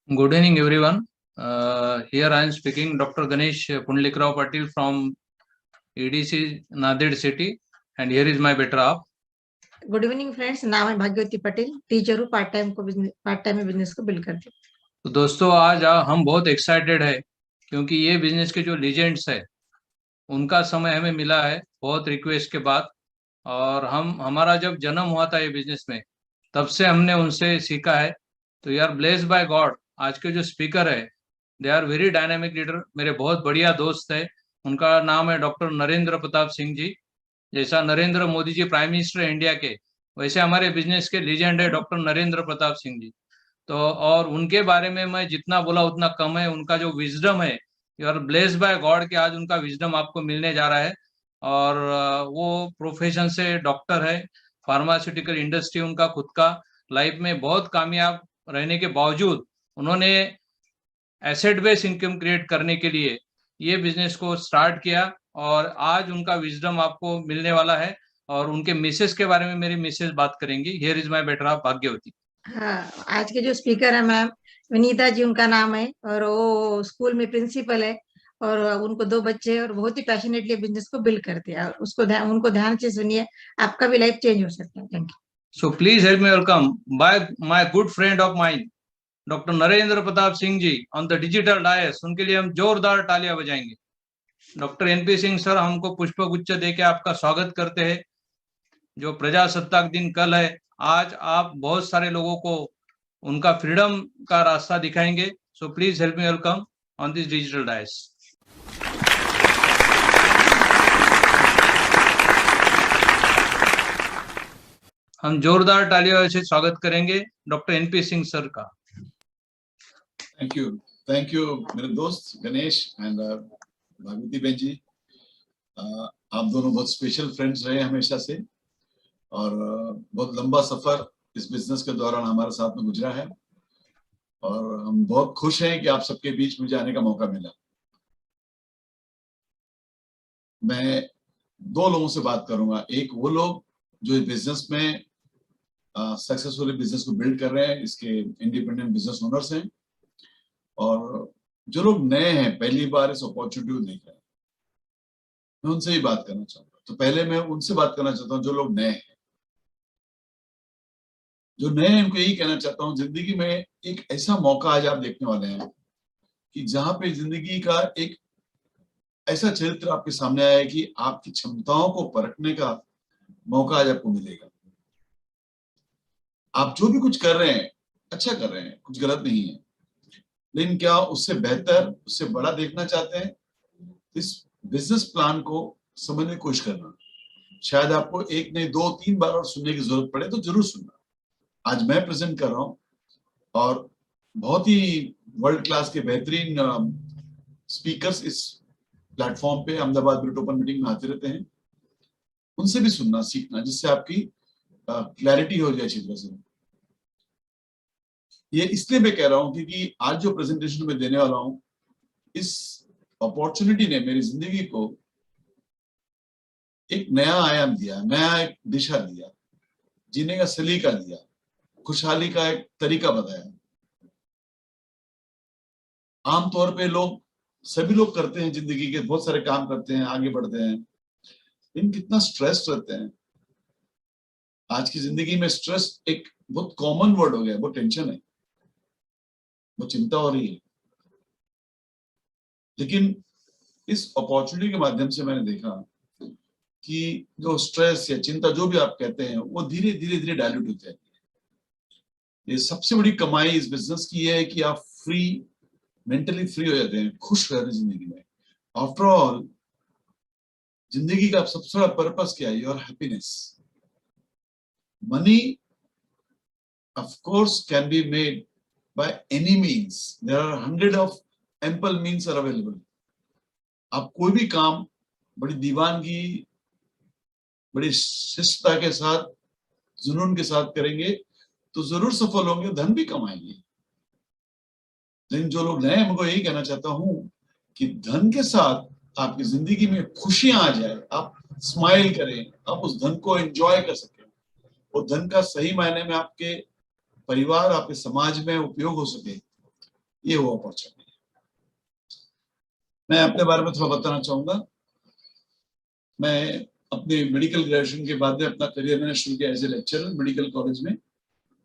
Good evening, everyone. Here I am speaking, Dr. Ganesh Pundlikrao Patil from EDC Nanded city, and here is my better half. Good evening friends, नाम है भाग्यवती Patel, teacher हूँ, part time में business को build करती हूँ। तो दोस्तों आज हम बहुत एक्साइटेड है क्योंकि ये बिजनेस के जो लीजेंड्स है उनका समय हमें मिला है बहुत रिक्वेस्ट के बाद। और हमारा जब जन्म हुआ था ये बिजनेस में तब से हमने उनसे सीखा है। तो यार ब्लेस बाय गॉड, आज के जो स्पीकर है they are very dynamic leader, मेरे बहुत बढ़िया दोस्त है। उनका नाम है डॉक्टर नरेंद्र प्रताप सिंह जी। जैसा Narendra Modi ji prime minister India के, वैसे हमारे बिजनेस के लीजेंड है डॉक्टर नरेंद्र प्रताप सिंह जी। तो और उनके बारे में मैं जितना बोला उतना कम है। उनका जो विजडम है, you are bless by God कि आज उनका विजडम आपको मिलने जा रहा है। और वो प्रोफेशन से डॉक्टर है, फार्मास्यूटिकल इंडस्ट्री उनका खुद का, लाइफ में बहुत कामयाब रहने के बावजूद उन्होंने एसेट बेस इनकम क्रिएट करने के लिए ये बिजनेस को स्टार्ट किया। और आज उनका विजडम आपको मिलने वाला है। और उनके मिसेस के बारे में मेरी मिसेस बात करेंगी। Here is my better half Bhagyawati. हाँ, आज के जो स्पीकर है मैम विनीता जी उनका नाम है, और वो स्कूल में प्रिंसिपल है, और उनको 2 बच्चे हैं और बहुत ही पैशनेटली बिजनेस को बिल्ड करते हैं। उनको ध्यान से सुनिए, आपका भी लाइफ चेंज हो सकता है। Thank you. So please help me welcome by my good friend of mine, doctor Narendra Pratap Singh ji on the digital dais. उनके लिए हम जोरदार तालियां बजाएंगे। डॉक्टर एनपी सिंह सर हमको पुष्प गुच्छ देके आपका स्वागत करते हैं। जो प्रजासत्ताक दिन कल है, आज आप बहुत सारे लोगों को उनका फ्रीडम का रास्ता दिखाएंगे। So please help me welcome on this digital dais. हम जोरदार तालियों से स्वागत करेंगे डॉक्टर एनपी सिंह सर का। थैंक यू मेरे दोस्त गणेश एंड भागवती बहन जी। आप दोनों बहुत स्पेशल फ्रेंड्स रहे हमेशा से, और बहुत लंबा सफर इस बिजनेस के दौरान हमारे साथ में गुजरा है, और हम बहुत खुश हैं कि आप सबके बीच मुझे आने का मौका मिला। मैं 2 लोगों से बात करूंगा। एक वो लोग जो इस बिजनेस में सक्सेसफुली बिजनेस को बिल्ड कर रहे हैं, इसके इंडिपेंडेंट बिजनेस ओनर्स हैं, और जो लोग नए हैं, पहली बार इस अपॉर्चुनिटी को देख रहे हैं, मैं उनसे ही बात करना चाहूंगा। तो पहले मैं उनसे बात करना चाहता हूँ जो लोग नए हैं। जो नए हैं उनको यही कहना चाहता हूँ, जिंदगी में एक ऐसा मौका आज आप देखने वाले हैं कि जहां पे जिंदगी का एक ऐसा चरित्र आपके सामने आया है कि आपकी क्षमताओं को परखने का मौका आज आपको मिलेगा। आप जो भी कुछ कर रहे हैं अच्छा कर रहे हैं, कुछ गलत नहीं है, लेकिन क्या उससे बेहतर, उससे बड़ा देखना चाहते हैं? इस बिजनेस प्लान को समझने की कोशिश करना। शायद आपको 1 नहीं 2 3 बार और सुनने की जरूरत पड़े तो जरूर सुनना। आज मैं प्रेजेंट कर रहा हूं, और बहुत ही वर्ल्ड क्लास के बेहतरीन स्पीकर्स इस प्लेटफॉर्म पे अहमदाबाद ब्रिट ओपन मीटिंग में आते रहते हैं। उनसे भी सुनना सीखना, जिससे आपकी क्लैरिटी हो जाए अच्छी तरह से। ये इसलिए मैं कह रहा हूं क्योंकि आज जो प्रेजेंटेशन मैं देने वाला हूं, इस अपॉर्चुनिटी ने मेरी जिंदगी को एक नया आयाम दिया, नया एक दिशा दिया, जीने का सलीका दिया, खुशहाली का एक तरीका बताया। आमतौर पे सभी लोग करते हैं, जिंदगी के बहुत सारे काम करते हैं, आगे बढ़ते हैं, लेकिन कितना स्ट्रेस रहते हैं। आज की जिंदगी में स्ट्रेस एक बहुत कॉमन वर्ड हो गया, वो टेंशन है, वो चिंता हो रही है। लेकिन इस अपॉर्चुनिटी के माध्यम से मैंने देखा कि जो स्ट्रेस या चिंता जो भी आप कहते हैं, वो धीरे धीरे डायल्यूट होते हैं। ये सबसे बड़ी कमाई इस बिजनेस की है कि आप मेंटली फ्री हो जाते हैं, खुश रहते हैं जिंदगी में। आफ्टर ऑल जिंदगी का सबसे बड़ा पर्पस क्या है? Your happiness. Money of course can be made by any means. There are 100 of ample means are available. आप कोई भी काम बड़ी दीवानगी, बड़ी शिष्टता के साथ, जुनून के साथ करेंगे तो जरूर सफल होंगे, धन भी कमाएंगे। लेकिन जो लोग नए हैं, उनको यही कहना चाहता हूं कि धन के साथ आपकी जिंदगी में खुशियां आ जाए, आप स्माइल करें, आप उस धन को एंजॉय कर सकें, वो धन का सही मायने में आपके परिवार, आपके समाज में उपयोग हो सके, ये वो अपॉर्चुनिटी है। मैं अपने बारे में थोड़ा बताना चाहूंगा। मैं अपने मेडिकल ग्रेजुएशन के बाद में अपना करियर मैंने शुरू किया as a lecturer medical college में,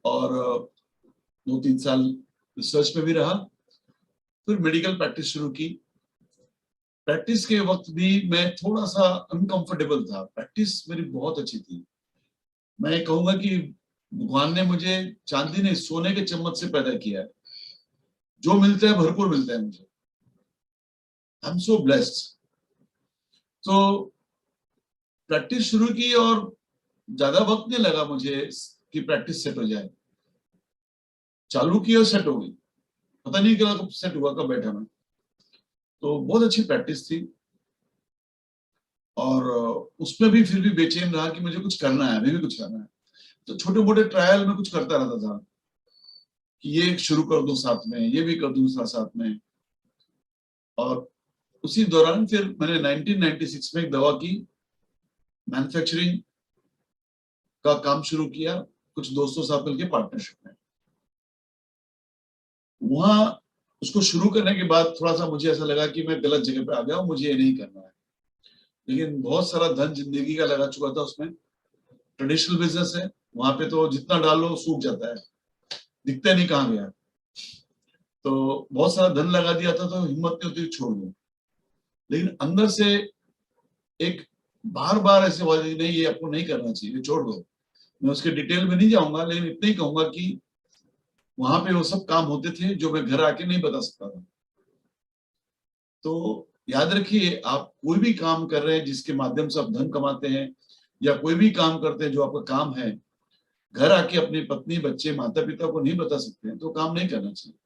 और 2-3 साल रिसर्च में भी रहा। फिर मेडिकल प्रैक्टिस शुरू की। प्रैक्टिस के वक्त भी मैं थोड़ा सा अनकंफर्टेबल था। प्रैक्टिस मेरी बहुत अच्छी थी। मैं कहूंगा कि भगवान ने मुझे चांदी नहीं सोने के चम्मच से पैदा किया है। जो मिलता है भरपूर मिलता है मुझे। I am so blessed. तो प्रैक्टिस शुरू की और ज्यादा वक्त नहीं लगा मुझे कि प्रैक्टिस सेट हो जाए। चालू की और सेट हो गई, पता नहीं क्या कब सेट हुआ, कब बैठा मैं। तो बहुत अच्छी प्रैक्टिस थी, और उसमें भी फिर भी बेचैन रहा कि मुझे कुछ करना है, अभी भी कुछ करना है। तो छोटे मोटे ट्रायल में कुछ करता रहता था कि ये शुरू कर दूं साथ में, ये भी कर दूं साथ में। और उसी दौरान फिर मैंने 1996 में एक दवा की मैन्युफैक्चरिंग का काम शुरू किया, कुछ दोस्तों साथ मिलकर पार्टनरशिप में। वहां उसको शुरू करने के बाद थोड़ा सा मुझे ऐसा लगा कि मैं गलत जगह पे आ गया हूं, मुझे ये नहीं करना है। लेकिन बहुत सारा धन जिंदगी का लगा चुका था उसमें। ट्रेडिशनल बिजनेस है, वहां पे तो जितना डालो सूख जाता है, दिखता नहीं कहाँ गया। तो बहुत सारा धन लगा दिया था, तो हिम्मत नहीं होती छोड़ दो। लेकिन अंदर से एक बार बार ऐसे आवाज आई, नहीं ये आपको नहीं करना चाहिए, छोड़ दो। मैं उसके डिटेल में नहीं जाऊंगा, लेकिन इतना ही कहूंगा कि वहां पे वो सब काम होते थे जो मैं घर आके नहीं बता सकता था। तो याद रखिए, आप कोई भी काम कर रहे हैं जिसके माध्यम से आप धन कमाते हैं, या कोई भी काम करते हैं जो आपका काम है, घर आके अपनी पत्नी, बच्चे, माता पिता को नहीं बता सकते हैं, तो काम नहीं करना चाहिए।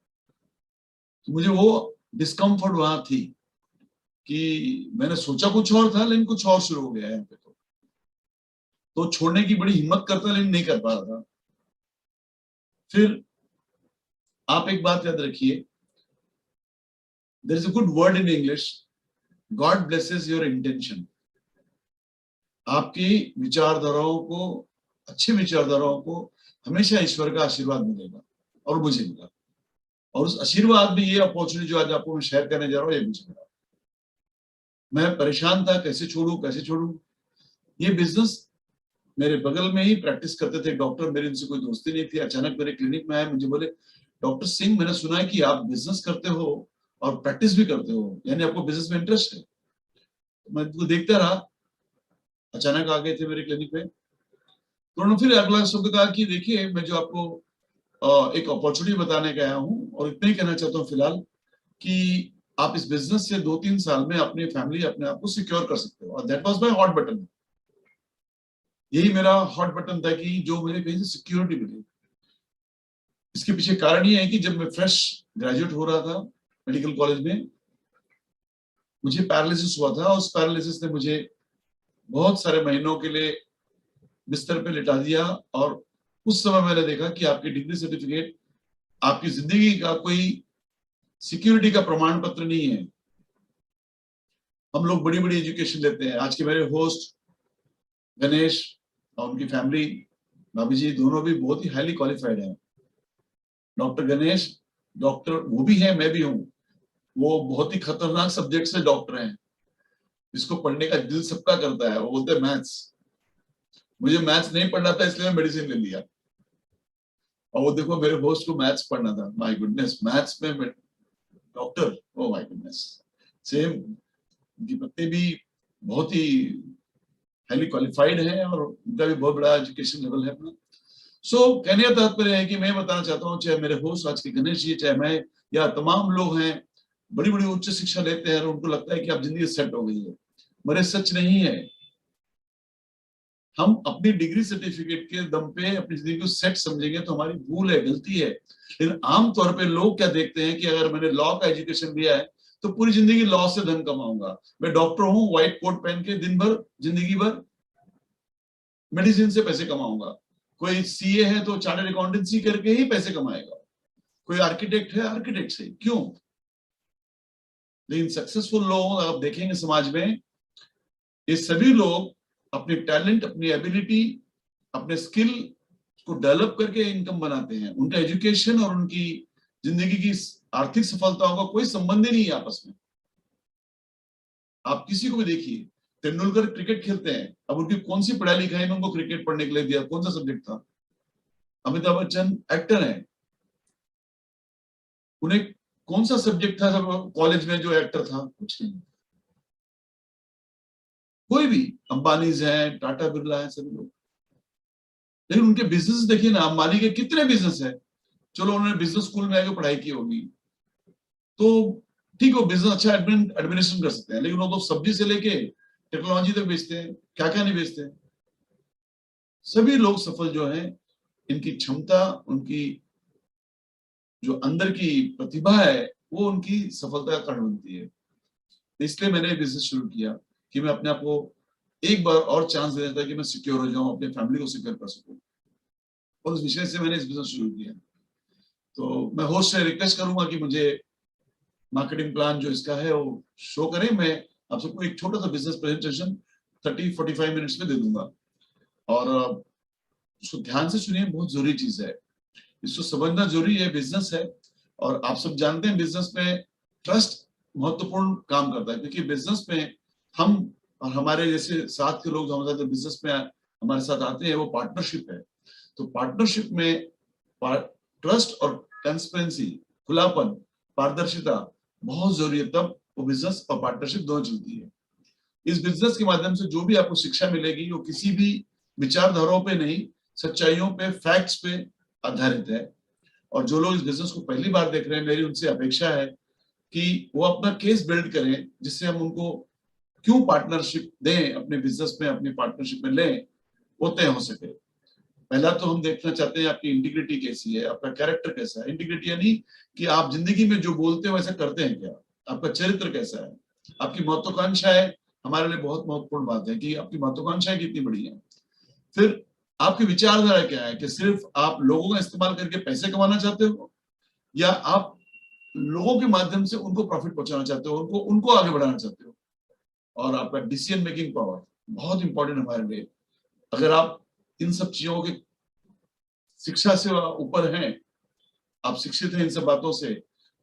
तो मुझे वो डिस्कम्फर्ट वहां थी कि मैंने सोचा कुछ और था, लेकिन कुछ और शुरू हो गया है यहाँ पे। तो छोड़ने की बड़ी हिम्मत करता, लेकिन नहीं कर पा रहा था। फिर आप एक बात याद रखिए, there is a good word in English, God blesses your intention. आपकी विचारधाराओं को, अच्छी विचारधाराओं को हमेशा ईश्वर का आशीर्वाद मिलेगा, और मुझे मिला। और उस आशीर्वाद में ये अपॉर्चुनिटी जो आज आपको मैं शेयर करने जा रहा हूँ, ये मुझे मिला। मैं परेशान था, कैसे छोड़ू कैसे छोड़ू। ये बिजनेस मेरे बगल में ही प्रैक्टिस करते थे डॉक्टर, मेरी उनसे कोई दोस्ती नहीं थी। अचानक मेरे क्लिनिक में आए, मुझे बोले, डॉक्टर सिंह मैंने सुना है कि आप बिजनेस करते हो और प्रैक्टिस भी करते हो, यानी आपको बिजनेस में इंटरेस्ट है। तो मैं उनको देखता रहा। अचानक आ गए थे मेरे क्लिनिक में, तो उन्होंने फिर अगला शब्द कहा कि देखिए, मैं जो आपको एक अपॉर्चुनिटी बताने का आया हूँ, और इतना ही कहना चाहता हूँ फिलहाल कि आप इस बिजनेस से 2-3 साल में अपनी फैमिली, अपने आप को सिक्योर कर सकते हो। और that was my hot button. यही मेरा हॉट बटन था कि जो मुझे कहीं से सिक्योरिटी मिले। इसके पीछे कारण ये है कि जब मैं फ्रेश ग्रेजुएट हो रहा था मेडिकल कॉलेज में, मुझे पैरालिसिस हुआ था। उस पैरालिसिस ने मुझे बहुत सारे महीनों के लिए बिस्तर पे लिटा दिया। और उस समय मैंने देखा कि आपकी डिग्री सर्टिफिकेट आपकी जिंदगी का कोई सिक्योरिटी का प्रमाण पत्र नहीं है। हम लोग बड़ी बड़ी एजुकेशन लेते हैं। आज के मेरे होस्ट गणेश और उनकी फैमिली, भाभी जी, दोनों भी बहुत ही हाईली क्वालिफाइड हैं। डॉक्टर गणेश, डॉक्टर वो भी है, मैं भी हूँ। वो बहुत ही खतरनाक सब्जेक्ट से डॉक्टर हैं, जिसको पढ़ने का दिल सबका करता है। वो बोलते हैं मैथ्स। मुझे मैथ्स नहीं पढ़ना था, इसलिए मैं मेडिसिन ले लिया। और वो देखो, मेरे होस्ट को मैथ्स पढ़ना था। माय गुडनेस, मैथ्स में doctor, oh my goodness. Same, उनकी पत्नी भी बहुत ही हाईली क्वालिफाइड है, और उनका भी बहुत बड़ा एजुकेशन लेवल है अपना। कहने का तात्पर्य है कि मैं बताना चाहता हूँ, चाहे मेरे होस्ट आज के गणेश जी, चाहे मैं, या तमाम लोग हैं बड़ी बड़ी उच्च शिक्षा लेते हैं और उनको लगता है कि आप जिंदगी सेट हो गई है, मगर सच नहीं है। हम अपनी डिग्री सर्टिफिकेट के दम पे अपनी जिंदगी को सेट समझेंगे तो हमारी भूल है, गलती है। लेकिन आमतौर पे लोग क्या देखते हैं कि अगर मैंने लॉ का एजुकेशन लिया है तो पूरी जिंदगी लॉ से धन कमाऊंगा। मैं डॉक्टर हूं, व्हाइट कोट पहन के दिन भर, जिंदगी भर मेडिसिन से पैसे कमाऊंगा। कोई सीए है तो चार्टर्ड अकाउंटेंसी करके ही पैसे कमाएगा। कोई आर्किटेक्ट है, आर्किटेक्ट से। क्यों? लेकिन सक्सेसफुल लोग आप देखेंगे समाज में, ये सभी लोग अपने टैलेंट, अपनी एबिलिटी, अपने स्किल को डेवलप करके इनकम बनाते हैं। उनका एजुकेशन और उनकी जिंदगी की आर्थिक सफलताओं का कोई संबंध ही नहीं है आपस में। आप किसी को भी देखिए, तेंदुलकर क्रिकेट खेलते हैं, अब उनकी कौन सी पढ़ाई लिखाई में उनको क्रिकेट पढ़ने के लिए दिया, कौन सा सब्जेक्ट था? अमिताभ बच्चन एक्टर हैं, उन्हें कौन सा सब्जेक्ट था कॉलेज में जो एक्टर था? कुछ नहीं। कोई भी, अंबानीज हैं, टाटा बिरला है, सभी लोग, लेकिन उनके बिजनेस देखिए ना, अंबानी के कितने बिजनेस है। चलो उन्होंने बिजनेस स्कूल में आके पढ़ाई की होगी तो ठीक, वो बिजनेस अच्छा एडमिनिस्ट्रेशन कर सकते हैं, लेकिन वो तो सब्जी से लेके टेक्नोलॉजी तक बेचते हैं, क्या क्या नहीं बेचते। सभी लोग सफल जो हैं, इनकी क्षमता, उनकी जो अंदर की प्रतिभा है, वो उनकी सफलता का कारण बनती है। इसलिए मैंने बिजनेस शुरू किया कि मैं अपने आप को एक बार और चांस दे देता कि मैं सिक्योर हो जाऊं, अपनी फैमिली को सिक्योर कर सकूं, और उस विषय से मैंने इस बिजनेस शुरू किया। तो मैं होस्ट से रिक्वेस्ट करूंगा कि मुझे मार्केटिंग प्लान जो इसका है वो शो करें। मैं आप सबको एक छोटा सा बिजनेस प्रेजेंटेशन 30-45 मिनट्स में दे दूंगा, और उसको ध्यान से सुनिए, बहुत जरूरी चीज है, इसको समझना जरूरी है। बिजनेस है, और आप सब जानते हैं बिजनेस में ट्रस्ट महत्वपूर्ण काम करता है, क्योंकि बिजनेस में हम और हमारे जैसे साथ के लोग जो हमारे साथ बिजनेस में हमारे साथ आते हैं, वो पार्टनरशिप है। तो पार्टनरशिप में ट्रस्ट और ट्रांसपेरेंसी, खुलापन, पारदर्शिता बहुत जरूरी है, तब वो बिजनेस और पार्टनरशिप दोनों चलती है। इस बिजनेस के माध्यम से जो भी आपको शिक्षा मिलेगी, वो किसी भी विचारधाराओं पे नहीं, सच्चाइयों पे, फैक्ट्स पे आधारित है। और जो लोग इस बिजनेस को पहली बार देख रहे हैं, मेरी उनसे अपेक्षा है कि वो अपना केस बिल्ड करें, जिससे हम उनको क्यों पार्टनरशिप दें, अपने बिजनेस में, अपनी पार्टनरशिप में लें, वो तय हो सके। पहला तो हम देखना चाहते हैं आपकी इंटीग्रिटी कैसी है, आपका कैरेक्टर कैसा है। इंटीग्रिटी यानी कि आप जिंदगी में जो बोलते हो वैसा करते हैं क्या, आपका चरित्र कैसा है, आपकी महत्वाकांक्षाएं हमारे लिए बहुत महत्वपूर्ण बात है कि आपकी महत्वाकांक्षाएं कितनी बड़ी है। फिर आपकी विचारधारा क्या है, कि सिर्फ आप लोगों का इस्तेमाल करके पैसे कमाना चाहते हो, या आप लोगों के माध्यम से उनको प्रॉफिट पहुंचाना चाहते हो, उनको उनको आगे बढ़ाना चाहते हो। और आपका डिसीजन मेकिंग पावर बहुत इंपॉर्टेंट हमारे लिए। अगर आप इन सब चीजों की शिक्षा से ऊपर हैं, आप शिक्षित हैं इन सब बातों से,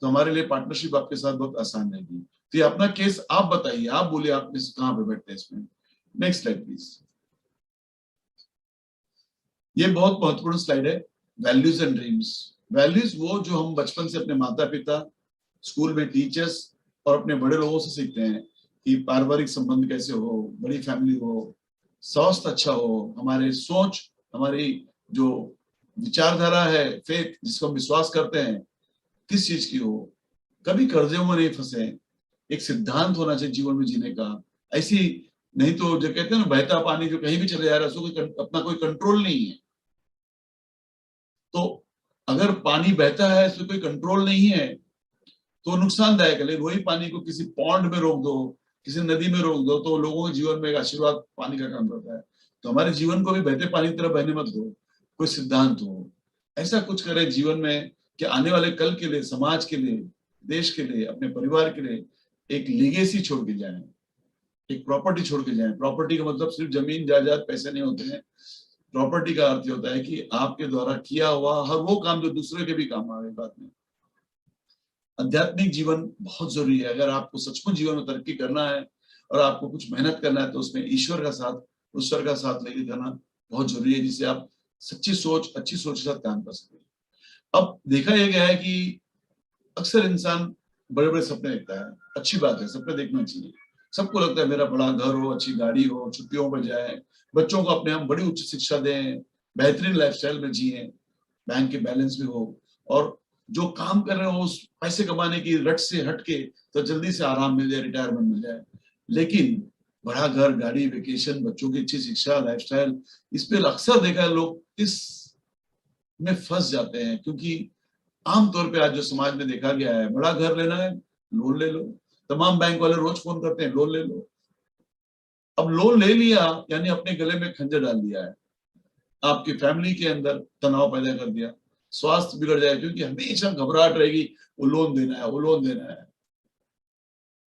तो हमारे लिए पार्टनरशिप आपके साथ बहुत आसान रहेगी। तो ये अपना केस आप बताइए, आप बोलिए, आप कहाँ पे बैठते हैं इसमें। Next slide please. ये बहुत महत्वपूर्ण स्लाइड है, वैल्यूज एंड ड्रीम्स। वैल्यूज वो जो हम बचपन से अपने माता पिता, स्कूल में टीचर्स और अपने बड़े लोगों से सीखते हैं कि पारिवारिक संबंध कैसे हो, बड़ी फैमिली हो, स्वास्थ्य अच्छा हो, हमारे सोच, हमारी जो विचारधारा है, फेथ जिसको हम विश्वास करते हैं, किस चीज की हो, कभी कर्जों में नहीं फंसे, एक सिद्धांत होना चाहिए जीवन में जीने का। ऐसी नहीं तो जो कहते हैं ना, बहता पानी जो कहीं भी चले जा रहा है, उसको अपना कोई कंट्रोल नहीं है। तो अगर पानी बहता है, इसमें कोई कंट्रोल नहीं है, तो नुकसानदायक है। लेकिन वही पानी को किसी पॉन्ड में रोक दो, किसी नदी में रोक दो, तो लोगों के जीवन में एक आशीर्वाद पानी का काम करता है। तो हमारे जीवन को भी बहते पानी की तरह बहने मत दो, कोई सिद्धांत हो, ऐसा कुछ करें जीवन में कि आने वाले कल के लिए, समाज के लिए, देश के लिए, अपने परिवार के लिए एक लीगेसी छोड़ के जाए, एक प्रॉपर्टी छोड़ के जाए। प्रॉपर्टी का मतलब सिर्फ जमीन जायदाद पैसे नहीं होते हैं। प्रॉपर्टी का अर्थ होता है कि आपके द्वारा किया हुआ हर वो काम जो दूसरे के भी काम आए बाद में। आध्यात्मिक जीवन बहुत जरूरी है। अगर आपको सचमुच जीवन में तरक्की करना है और आपको कुछ मेहनत करना है, तो उसमें ईश्वर का साथ लेके करना बहुत जरूरी है, जिससे आप सच्ची सोच, अच्छी सोच के साथ काम कर सकें। अब देखा यह गया है कि अक्सर इंसान बड़े बड़े सपने देखता है, अच्छी बात है, सपने देखना चाहिए। सबको लगता है मेरा बड़ा घर हो, अच्छी गाड़ी हो, छुट्टियों पर जाए, बच्चों को अपने हम बड़ी उच्च शिक्षा दें, बेहतरीन लाइफस्टाइल में जिए, बैंक के बैलेंस भी हो, और जो काम कर रहे हो उस पैसे कमाने की रट से हटके तो जल्दी से आराम मिल जाए, रिटायरमेंट मिल जाए। लेकिन बड़ा घर, गाड़ी, वेकेशन, बच्चों की अच्छी शिक्षा, लाइफस्टाइल, इस पे अक्सर देखा है लोग इस में फंस जाते हैं। क्योंकि आमतौर पे आज जो समाज में देखा गया है, बड़ा घर लेना है, लोन ले लो। तमाम बैंक वाले रोज फोन करते हैं, लोन ले लो। अब लोन ले लिया यानी अपने गले में खंजर डाल दिया है, आपकी फैमिली के अंदर तनाव पैदा कर दिया, स्वास्थ्य बिगड़ जाए, क्योंकि हमेशा घबराहट रहेगी, वो लोन देना है, वो लोन देना है।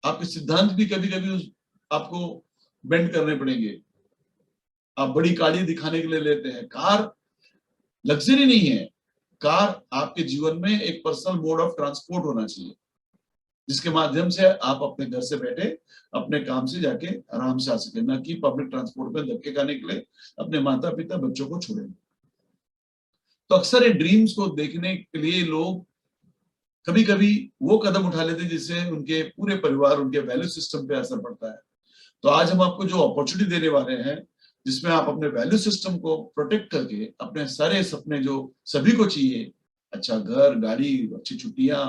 आपके सिद्धांत भी कभी कभी आपको बेंड करने पड़ेंगे। आप बड़ी गाड़ी दिखाने के लिए लेते हैं, कार लग्जरी नहीं है, कार आपके जीवन में एक पर्सनल मोड ऑफ ट्रांसपोर्ट होना चाहिए, जिसके माध्यम से आप अपने घर से बैठे अपने काम से जाके आराम से आ सके, ना कि पब्लिक ट्रांसपोर्ट में धक्के खाने के लिए अपने माता पिता बच्चों को छोड़े। तो अक्सर ये ड्रीम्स को देखने के लिए लोग कभी कभी वो कदम उठा लेते हैं जिससे उनके पूरे परिवार, उनके वैल्यू सिस्टम पे असर पड़ता है। तो आज हम आपको जो अपॉर्चुनिटी देने वाले हैं, जिसमें आप अपने वैल्यू सिस्टम को प्रोटेक्ट करके अपने सारे सपने जो सभी को चाहिए, अच्छा घर, गाड़ी, अच्छी छुट्टियां,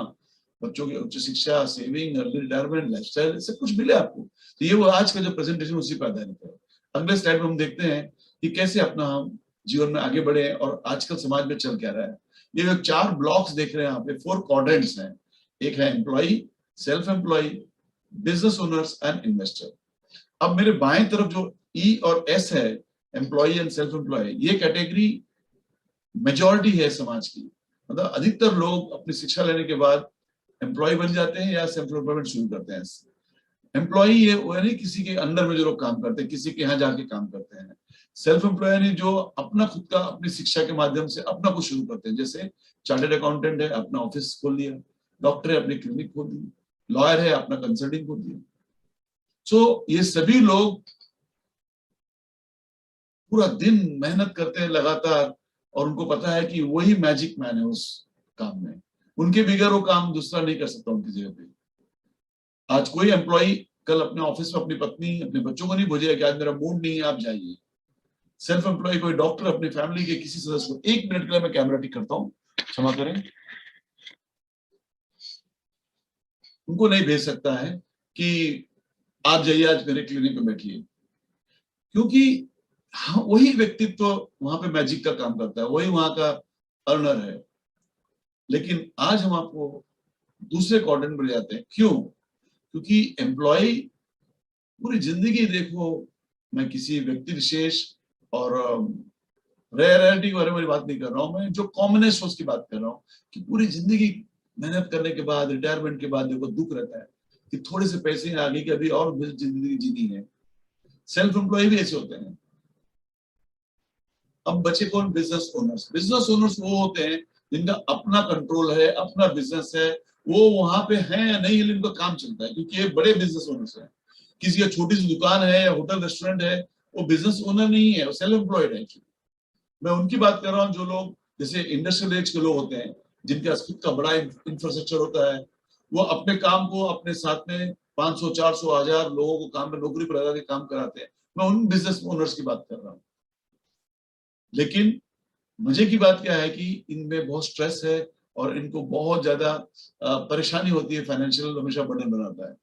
बच्चों की उच्च शिक्षा, सेविंग, अर्ली रिटायरमेंट, लाइफस्टाइल, सब कुछ मिले आपको। तो ये वो आज का जो प्रेजेंटेशन उसी पर आधारित है। अगले स्लाइड में हम देखते हैं कि कैसे अपना हम जीवन में आगे बढ़े और आजकल समाज में चल क्या रहा है। ये जो 4 ब्लॉक्स देख रहे हैं यहाँ पे, 4 क्वाड्रेंट्स हैं। एक है employ, self employ, business owners and investor. अब मेरे बाएं तरफ जो ई और एस है, एम्प्लॉय एंड सेल्फ एम्प्लॉय, ये कैटेगरी मेजॉरिटी है समाज की। मतलब अधिकतर लोग अपनी शिक्षा लेने के बाद एम्प्लॉय बन जाते हैं या सेल्फ एम्प्लॉयमेंट शुरू करते हैं। एम्प्लॉय ये वो नहीं किसी के अंडर में जो लोग काम करते हैं, किसी के यहाँ जाके काम करते हैं। सेल्फ एम्प्लॉय यानी जो अपना खुद का अपनी शिक्षा के माध्यम से अपना कुछ शुरू करते हैं। जैसे चार्टर्ड अकाउंटेंट है, अपना ऑफिस खोल लिया, डॉक्टर है, अपनी क्लिनिक खोल दी, लॉयर है, अपना कंसल्टिंग खोल दिया। सो ये सभी लोग पूरा दिन मेहनत करते हैं लगातार, और उनको पता है कि वही मैजिक मैन है उस काम में, उनके बगैर वो काम दूसरा नहीं कर सकता उनकी जगह पे। आज कोई एम्प्लॉय कल अपने ऑफिस में अपनी पत्नी, अपने बच्चों को नहीं भेजेगा कि आज मेरा मूड नहीं है, आप जाइए। सेल्फ एम्प्लॉय कोई डॉक्टर अपनी फैमिली के किसी सदस्य को, 1 मिनट के लिए मैं कैमरा ठीक करता हूँ, क्षमा करें, उनको नहीं भेज सकता है कि आप जाइए आज मेरे क्लिनिक में बैठिए, क्योंकि हाँ, वही व्यक्तित्व वहां पे मैजिक का काम करता है, वही वहां का अर्नर है। लेकिन आज हम आपको दूसरे क्वाड्रेंट में ले जाते हैं। क्यों? क्योंकि एम्प्लॉय पूरी जिंदगी, देखो मैं किसी व्यक्ति विशेष और रेयरिटी के बारे में बात नहीं कर रहा हूं, मैं जो कॉमनेस्ट उसकी बात कर रहा हूं कि पूरी जिंदगी मेहनत करने के बाद, रिटायरमेंट के बाद देखो दुख रहता है कि थोड़े से पैसे आगे की अभी और जिंदगी जीनी है। सेल्फ एम्प्लॉय भी ऐसे होते हैं। अब बचे कौन? Business owners. बिजनेस ओनर्स वो होते हैं जिनका अपना कंट्रोल है, अपना बिजनेस है, वो वहां पे है या नहीं, लेकिन उनका काम चलता है, क्योंकि ये बड़े बिजनेस ओनर्स हैं। किसी का छोटी सी दुकान है या होटल रेस्टोरेंट है, वो बिजनेस ओनर नहीं है, वो सेल्फ एम्प्लॉयड है। मैं उनकी बात कर रहा हूँ जो लोग जैसे इंडस्ट्रियल एज के लोग होते हैं, जिनका खुद का बड़ा इंफ्रास्ट्रक्चर होता है, वो अपने काम को अपने साथ में 500, 400, 1000 लोगों को काम में नौकरी पर लगा के काम कराते हैं। मैं उन बिजनेस ओनर्स की बात कर रहा हूँ। लेकिन मजे की बात क्या है कि इनमें बहुत स्ट्रेस है और इनको बहुत ज्यादा परेशानी होती है, फाइनेंशियल हमेशा बर्डन बनाता है।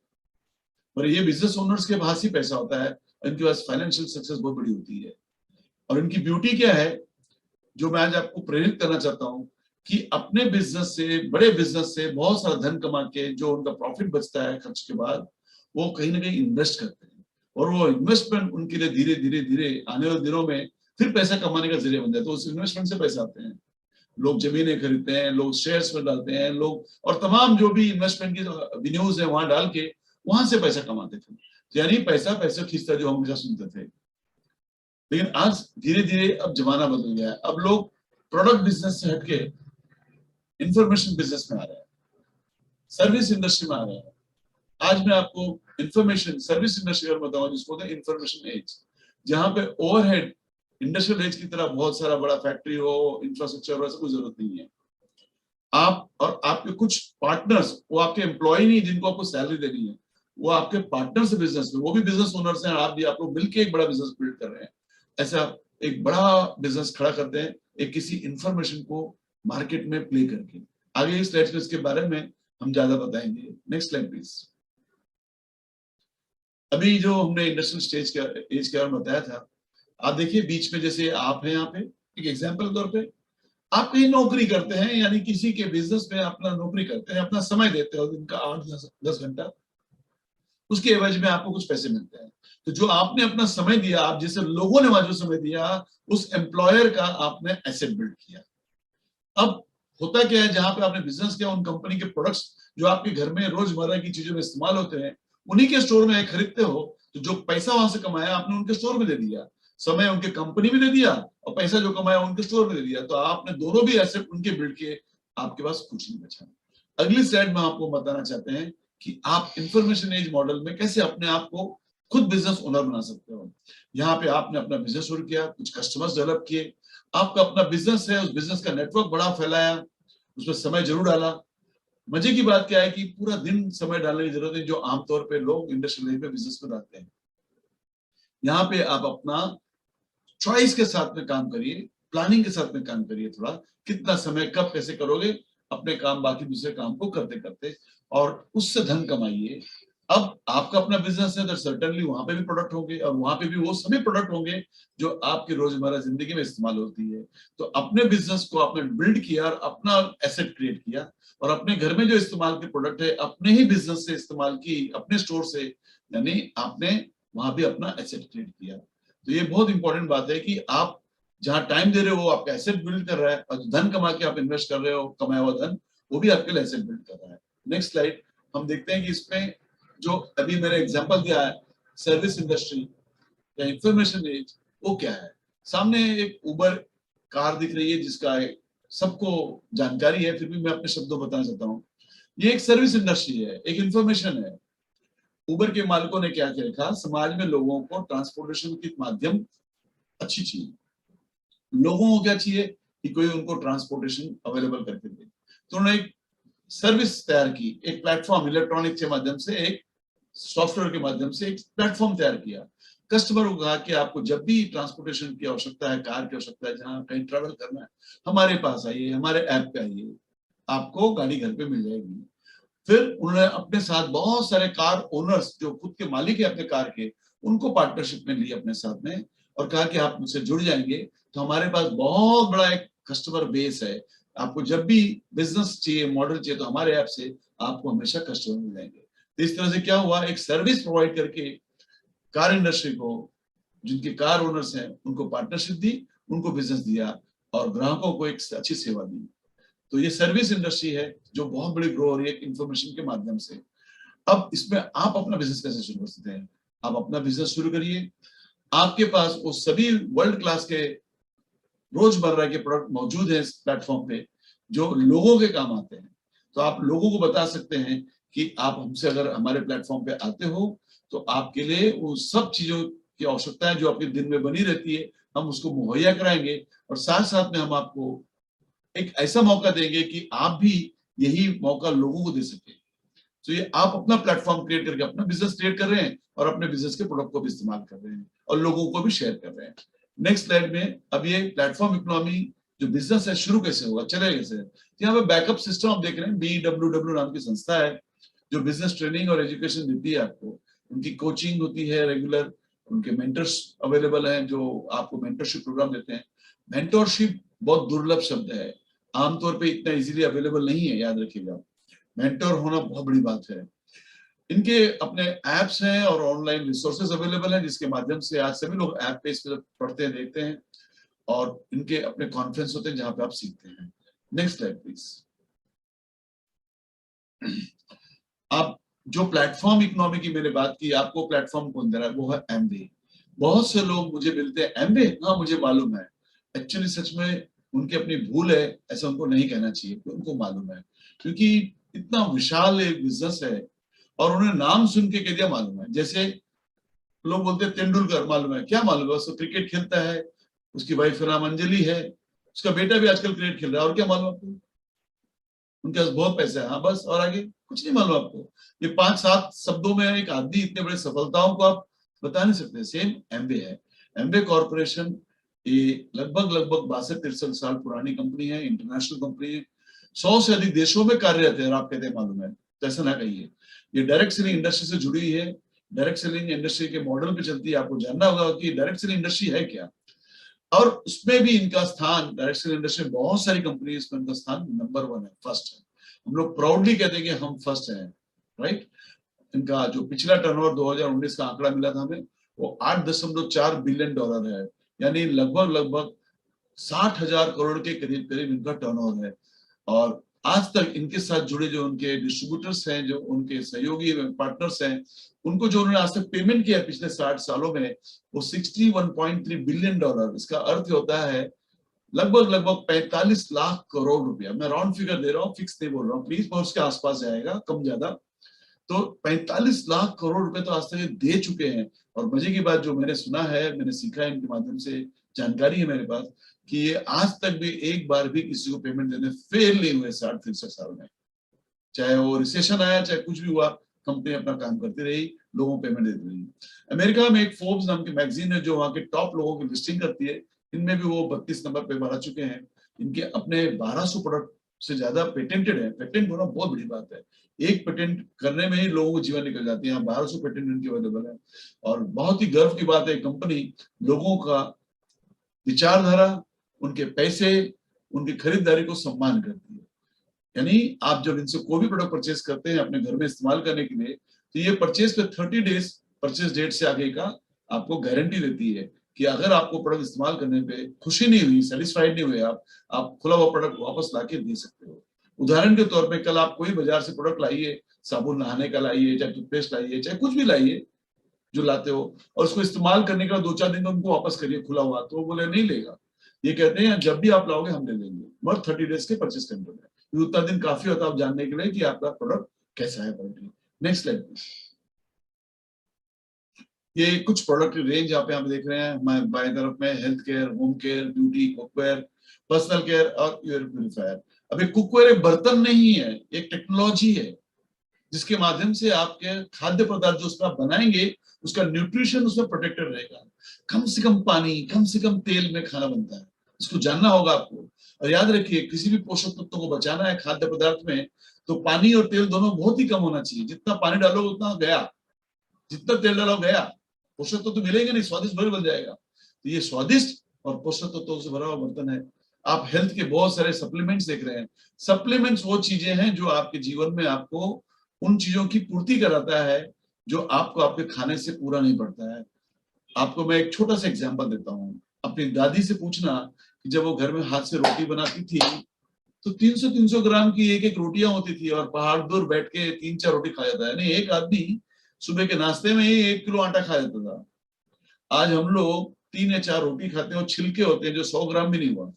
पर ये बिजनेस ओनर्स के पास ही पैसा होता है, इनके पास फाइनेंशियल सक्सेस बहुत बड़ी होती है। और इनकी ब्यूटी क्या है, जो मैं आज आपको प्रेरित करना चाहता हूं, कि अपने बिजनेस से, बड़े बिजनेस से बहुत सारा धन कमा के जो उनका प्रॉफिट बचता है खर्च के बाद, वो कहीं ना कहीं इन्वेस्ट करते हैं। और वो इन्वेस्टमेंट उनके लिए धीरे धीरे धीरे आने वाले दिनों में फिर पैसा कमाने का जरिया बन जाता है। तो उस इन्वेस्टमेंट से पैसे आते हैं, लोग जमीनें खरीदते हैं, लोग शेयर्स में डालते हैं, लोग और तमाम जो भी इन्वेस्टमेंट की विन्यूज है वहां डाल के वहां से पैसा कमाते थे। यानी पैसा पैसा खींचता, जो हम हमेशा सुनते थे। लेकिन आज धीरे धीरे अब जमाना बदल गया है। अब लोग प्रोडक्ट बिजनेस से हटके इंफॉर्मेशन बिजनेस में आ रहे हैं, सर्विस इंडस्ट्री में आ रहे हैं। आज मैं आपको इंफॉर्मेशन सर्विस इंडस्ट्री और बताऊं, जिसको कहते हैं इंफॉर्मेशन एज, जहां पे ओवरहेड इंडस्ट्रियल एज की तरह बहुत सारा बड़ा फैक्ट्री हो, इंफ्रास्ट्रक्चर हो, ऐसा कोई जरूरत नहीं है। आप और आपके कुछ पार्टनर्स, वो आपके एम्प्लॉय नहीं जिनको आपको सैलरी देनी है, वो आपके पार्टनर्स बिजनेस में, वो भी बिजनेस ओनर्स हैं। आप भी, आप लोग मिलकर एक बड़ा बिजनेस बिल्ड कर रहे हैं। ऐसा एक बड़ा बिजनेस खड़ा करते हैं, एक किसी इंफॉर्मेशन को मार्केट में प्ले करके। आगे इस स्लाइड में इसके बारे में हम ज्यादा बताएंगे। Next slide please. अभी जो हमने इंडस्ट्रियल स्टेज का एज के बारे में बताया था, आप देखिए बीच में जैसे आप हैं, यहाँ पे एक एग्जाम्पल के तौर पे आप कहीं नौकरी करते हैं, यानी किसी के बिजनेस में अपना नौकरी करते हैं, अपना समय देते हो दिन का 8-10 घंटा, उसके एवज में आपको कुछ पैसे मिलते हैं। तो जो आपने अपना समय दिया, आप जैसे लोगों ने वहां जो समय दिया, उस एम्प्लॉयर का आपने एसेट बिल्ड किया। अब होता क्या है, जहां पे आपने बिजनेस किया, उन कंपनी के प्रोडक्ट्स जो आपके घर में रोजमर्रा की चीजों में इस्तेमाल होते हैं, उन्हीं के स्टोर में खरीदते हो। तो जो पैसा वहां से कमाया आपने उनके स्टोर में दे दिया, समय उनके कंपनी में दे दिया, और पैसा जो कमाया उनके स्टोर में दे दिया, तो आपने दोनों भी एसेट उनके बिल्ड किए, आपके पास कुछ नहीं बचा। अगली स्लाइड में आपको बताना चाहते हैं कि आप इंफॉर्मेशन एज मॉडल में कैसे अपने आप को खुद बिजनेस ओनर बना सकते हो। यहाँ पे आपने अपना बिजनेस शुरू किया, कुछ कस्टमर्स डेवलप किए, आपका अपना बिजनेस है, उस बिजनेस का नेटवर्क बड़ा फैलाया, उसमें समय जरूर डाला। मजे की बात क्या है कि पूरा दिन समय डालने की जरूरत है, जो आमतौर पे लोग इंडस्ट्रियल लाइफ में बिजनेस में डालते हैं। यहाँ पे आप अपना चॉइस के साथ में काम करिए, प्लानिंग के साथ में काम करिए, थोड़ा कितना समय कब कैसे करोगे, अपने काम बाकी दूसरे काम को करते करते, और उससे धन कमाइए। अब आपका अपना बिजनेस है तो सर्टेनली वहां पे भी प्रोडक्ट होंगे, और वहां पे भी वो सभी प्रोडक्ट होंगे जो आपकी रोजमर्रा जिंदगी में इस्तेमाल होती है। तो अपने बिजनेस को आपने बिल्ड किया और अपना एसेट क्रिएट किया, और अपने घर में जो इस्तेमाल के प्रोडक्ट है अपने ही बिजनेस से इस्तेमाल की, अपने स्टोर से, यानी आपने वहां भी अपना एसेट क्रिएट किया। तो ये बहुत इंपॉर्टेंट बात है कि आप जहां टाइम दे रहे हो आपका एसेट बिल्ड कर रहा है, और धन कमा के आप इन्वेस्ट कर रहे हो, कमाया हुआ धन वो भी आपके लिए एसेट बिल्ड कर रहा है। नेक्स्ट स्लाइड हम देखते हैं कि इसमें जो अभी मैंने एग्जांपल दिया है सर्विस इंडस्ट्री या इंफॉर्मेशन एज, वो क्या है। सामने एक उबर कार दिख रही है जिसका सबको जानकारी है, फिर भी मैं अपने शब्दों बताना चाहता हूँ। ये एक सर्विस इंडस्ट्री है, एक इंफॉर्मेशन है। उबर के मालिकों ने क्या रखा, समाज में लोगों को ट्रांसपोर्टेशन के माध्यम अच्छी चाहिए, लोगों को क्या चाहिए कि कोई उनको ट्रांसपोर्टेशन अवेलेबल करके दे। तो उन्होंने एक सर्विस तैयार की, एक प्लेटफॉर्म इलेक्ट्रॉनिक के माध्यम से, एक सॉफ्टवेयर के माध्यम से एक प्लेटफॉर्म तैयार किया। कस्टमर को कहा कि आपको जब भी ट्रांसपोर्टेशन की आवश्यकता है, कार की आवश्यकता है, जहां कहीं ट्रेवल करना है, हमारे पास आइए, हमारे ऐप पे आइए, आपको गाड़ी घर पे मिल जाएगी। फिर उन्होंने अपने साथ बहुत सारे कार ओनर्स जो खुद के मालिक है अपने कार के, उनको पार्टनरशिप में लिए अपने साथ में, और कहा कि आप मुझसे जुड़ जाएंगे तो हमारे पास बहुत बड़ा एक कस्टमर बेस है, आपको जब भी बिजनेस चाहिए, मॉडल चाहिए, तो हमारे ऐप से आपको हमेशा कस्टमर मिल जाएंगे। तो इस तरह से क्या हुआ, एक सर्विस प्रोवाइड करके कार इंडस्ट्री को, जिनके कार ओनर्स हैं उनको पार्टनरशिप दी, उनको बिजनेस दिया, और ग्राहकों को एक अच्छी सेवा दी। तो ये सर्विस इंडस्ट्री है जो बहुत बड़ी ग्रो हो रही है इंफॉर्मेशन के माध्यम से। अब इसमें आप अपना बिजनेस कैसे शुरू कर सकते हैं, आप अपना बिजनेस शुरू करिए। आपके पास वो सभी वर्ल्ड क्लास के रोजमर्रा के प्रोडक्ट मौजूद हैं इस प्लेटफॉर्म पे जो लोगों के काम आते हैं। तो आप लोगों को बता सकते हैं कि आप हमसे अगर हमारे प्लेटफॉर्म पे आते हो तो आपके लिए वो सब चीजों की आवश्यकता है जो आपके दिन में बनी रहती है, हम उसको मुहैया कराएंगे, और साथ साथ में हम आपको एक ऐसा मौका देंगे कि आप भी यही मौका लोगों को दे सके। तो ये आप अपना प्लेटफॉर्म क्रिएट करके अपना बिजनेस क्रिएट कर रहे हैं, और अपने बिजनेस के प्रोडक्ट को भी इस्तेमाल कर रहे हैं, और लोगों को भी शेयर कर रहे हैं। नेक्स्ट स्लाइड में अब ये प्लेटफॉर्म इकोनॉमी जो बिजनेस है शुरू कैसे होगा, चलेगा कैसे। यहाँ पे बैकअप सिस्टम आप देख रहे हैं, BWW नाम की संस्था है जो बिजनेस ट्रेनिंग और एजुकेशन देती है आपको, उनकी कोचिंग होती है रेगुलर, उनके मेंटर्स अवेलेबल हैं जो आपको मेंटरशिप प्रोग्राम देते हैं। मेंटरशिप बहुत दुर्लभ शब्द है, आमतौर पे इतना इजीली अवेलेबल नहीं है, याद रखिएगा। मेंटर होना बहुत बड़ी बात है। इनके अपने एप्स हैं और ऑनलाइन रिसोर्सेज अवेलेबल हैं जिसके माध्यम से आज सभी लोग ऐप पे इस पर पढ़ते हैं, देखते हैं, और इनके अपने कॉन्फ्रेंस होते हैं जहां पे आप सीखते हैं। Next slide please. आप जो प्लेटफॉर्म इकोनॉमी की मैंने बात की, आपको प्लेटफॉर्म कौन दे रहा है, वो है एमवे। बहुत से लोग मुझे मिलते हैं, एमवे, हाँ मुझे मालूम है। एक्चुअली सच में उनकी अपनी भूल है, ऐसा उनको नहीं कहना चाहिए, उनको मालूम है, क्योंकि इतना विशाल एक बिजनेस है और उन्हें नाम सुन के कह दिया मालूम है। जैसे लोग बोलते हैं तेंदुलकर मालूम है, क्या मालूम है, उसको क्रिकेट खेलता है, उसकी वाइफ का नाम अंजलि है, उसका बेटा भी आजकल क्रिकेट खेल रहा है, और क्या मालूम आपको, उनके पास बहुत पैसा है, हाँ बस, और आगे कुछ नहीं मालूम आपको। ये 5-7 शब्दों में एक आदमी इतने बड़े सफलताओं को आप बता नहीं सकते। सेम एमवे है, एमवे कॉर्पोरेशन, ये लगभग 62-63 साल पुरानी कंपनी है, इंटरनेशनल कंपनी है, 100 से अधिक देशों में कार्यरत है, और आप कहते हैं मालूम है, तो ऐसा ना कहिए। ये डायरेक्ट सेलिंग इंडस्ट्री से जुड़ी हुई है, डायरेक्ट सेलिंग इंडस्ट्री के मॉडल पे चलती है। आपको जानना होगा कि डायरेक्ट सेलिंग इंडस्ट्री है क्या, और उसमें भी इनका स्थान, डायरेक्ट सेलिंग इंडस्ट्री में बहुत सारी कंपनी, इसमें इनका स्थान नंबर 1 है, फर्स्ट है। हम लोग प्राउडली कहते हैं कि हम फर्स्ट हैं, राइट। इनका जो पिछला टर्नओवर 2019 का आंकड़ा मिला था हमें, वो $8.4 बिलियन है, यानी लगभग 60,000 करोड़ के करीब इनका टर्नओवर है। और आज तक इनके साथ जुड़े जो उनके डिस्ट्रीब्यूटर्स हैं, जो उनके सहयोगी पार्टनर्स हैं, उनको जो उन्होंने आज तक पेमेंट किया पिछले 60 सालों में, वो $61.3 बिलियन। इसका अर्थ होता है लगभग 45 लाख करोड़ रुपया। मैं राउंड फिगर दे रहा हूँ, फिक्स नहीं बोल रहा हूँ प्लीज, और उसके आसपास जाएगा, कम ज्यादा। तो 45 लाख करोड़ रुपए तो आज तक ये दे चुके हैं। और मजे की बात जो मैंने सुना है, मैंने सीखा है, इनके माध्यम से जानकारी है मेरे पास, कि ये आज तक भी एक बार भी किसी को पेमेंट देने फेल नहीं हुए 60-63 साल में। चाहे वो रिसेशन आया, चाहे कुछ भी हुआ, कंपनी अपना काम करती रही, लोगों को पेमेंट देती रही। अमेरिका में एक फोर्ब्स नाम की मैगजीन है जो वहाँ के टॉप लोगों की लिस्टिंग करती है, इनमें भी वो 32 नंबर पे आ चुके हैं। इनके अपने 1200 प्रोडक्ट से ज्यादा पेटेंटेड है। पेटेंट होना बहुत बड़ी बात है, एक पेटेंट करने में ही लोगों को जीवन निकल जाती है। 1200 पेटेंट इनके अवेलेबल है। और बहुत ही गर्व की बात है, कंपनी लोगों का विचारधारा, उनके पैसे, उनकी खरीदारी को सम्मान करती है। यानी आप जब इनसे कोई भी प्रोडक्ट परचेज करते हैं अपने घर में इस्तेमाल करने के लिए, तो ये परचेज पे 30 डेज परचेज डेट से आगे का आपको गारंटी देती है कि अगर आपको प्रोडक्ट इस्तेमाल करने पे खुशी नहीं हुई, सेटिस्फाइड नहीं हुए, आप खुला हुआ प्रोडक्ट वापस लाके दे सकते हो। उदाहरण के तौर पे कल आप कोई बाजार से प्रोडक्ट लाइए, साबुन नहाने का लाइए, चाहे टूथपेस्ट लाइए, चाहे कुछ भी लाइए जो लाते हो, और उसको इस्तेमाल करने के बाद 2-4 दिन में उनको वापस करिए खुला हुआ, तो वो बोले नहीं लेगा। ये कहते हैं जब भी आप लाओगे हम ले लेंगे, मगर 30 डेज के परचेज करने में उतना दिन काफी होता है आप जानने के लिए कि आपका प्रोडक्ट कैसा है। Next slide. ये कुछ प्रोडक्ट रेंज यहाँ पे आप देख रहे हैं हमारे बाएं तरफ में, health care, home care, beauty, cookware, personal care और एयर प्यूरिफायर। अब एक कुकवेयर एक बर्तन नहीं है, एक टेक्नोलॉजी है जिसके माध्यम से आपके खाद्य पदार्थ जो उसमें आप बनाएंगे उसका न्यूट्रिशन उसमें प्रोटेक्टेड रहेगा। कम से कम पानी, कम से कम तेल में खाना बनता है, इसको जानना होगा आपको। और याद रखिए, किसी भी पोषक तत्वों को बचाना है खाद्य पदार्थ में, तो पानी और तेल दोनों बहुत ही कम होना चाहिए। जितना पानी डालो उतना गया, जितना तेल डालो गया, पोषक तत्व मिलेंगे नहीं, स्वादिष्ट भोजन बन जाएगा। तो ये स्वादिष्ट और पोषक तत्वों से भरा हुआ बर्तन है। आप हेल्थ के बहुत सारे सप्लीमेंट्स देख रहे हैं। सप्लीमेंट्स वो चीजें हैं जो आपके जीवन में आपको उन चीजों की पूर्ति कराता है जो आपको आपके खाने से पूरा नहीं पड़ता है। आपको मैं एक छोटा सा एग्जांपल देता हूँ। अपनी दादी से पूछना कि जब वो घर में हाथ से रोटी बनाती थी तो 300-300 ग्राम की एक एक रोटियां होती थी और पहाड़ दूर बैठ के 3-4 रोटी खा जाता है। यानी एक आदमी सुबह के नाश्ते में ही 1 किलो आटा खा जाता था। आज हम लोग 3 या 4 रोटी खाते हैं और छिलके होते हैं जो 100 ग्राम भी नहीं हुआ।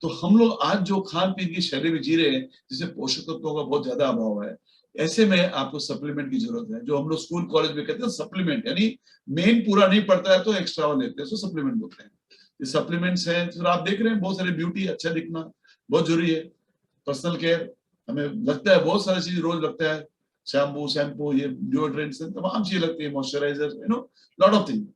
तो हम लोग आज जो खान पीन की शैली में जी रहे हैं जिससे पोषक तत्वों का बहुत ज्यादा अभाव है, ऐसे में आपको सप्लीमेंट की जरूरत है। जो हम लोग स्कूल कॉलेज में कहते हैं सप्लीमेंट, यानी मेन पूरा नहीं पड़ता है तो एक्स्ट्रा लेते हैं, तो सप्लीमेंट बोलते हैं। ये सप्लीमेंट्स हैं। फिर आप देख रहे हैं बहुत सारे ब्यूटी, अच्छा दिखना बहुत जरूरी है। पर्सनल केयर, हमें लगता है बहुत सारी चीज रोज लगता है, शैम्पू, ये डिओड्रेंट्स, तमाम चीजें लगती है, moisturiser, lot of thing.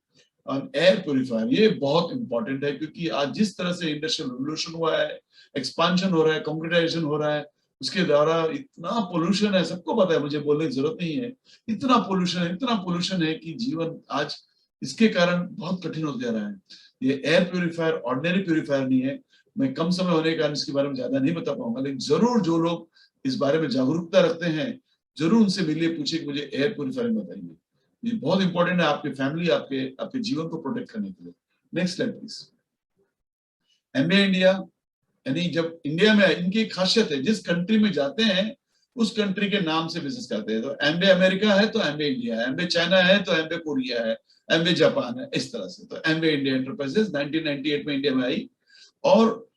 Air purifier ये बहुत इंपॉर्टेंट है, क्योंकि आज जिस तरह से इंडस्ट्रियल रेवोल्यूशन हुआ है, एक्सपांशन हो रहा है, कंप्यूटराइजेशन हो रहा है, उसके द्वारा इतना पोल्यूशन है, सबको पता है, मुझे बोलने की जरूरत नहीं है। इतना पोल्यूशन है कि जीवन आज इसके कारण बहुत कठिन होता जा रहा है। ये एयर प्योरीफायर ऑर्डिनरी प्योरीफायर नहीं है। मैं कम समय होने के कारण इसके बारे में ज्यादा नहीं बता पाऊंगा, लेकिन जरूर जो लोग इस बारे में जागरूकता रखते हैं जरूर उनसे मिलिए, पूछिए कि मुझे एयर प्योरीफायर बताइए। ये बहुत इंपॉर्टेंट है आपके फैमिली, आपके जीवन को प्रोटेक्ट करने के लिए। Next slide please. एमबे इंडिया, यानी जब इंडिया में इनकी खासियत है, जिस कंट्री में जाते हैं उस कंट्री के नाम से बिजनेस करते हैं। तो एमबे अमेरिका है तो एमबे इंडिया है, एमबे चाइना है तो एमबे कोरिया है, एमबे जापान है, इस तरह से। तो एमबे इंडिया एंटरप्राइजेस 1998 में इंडिया में आई और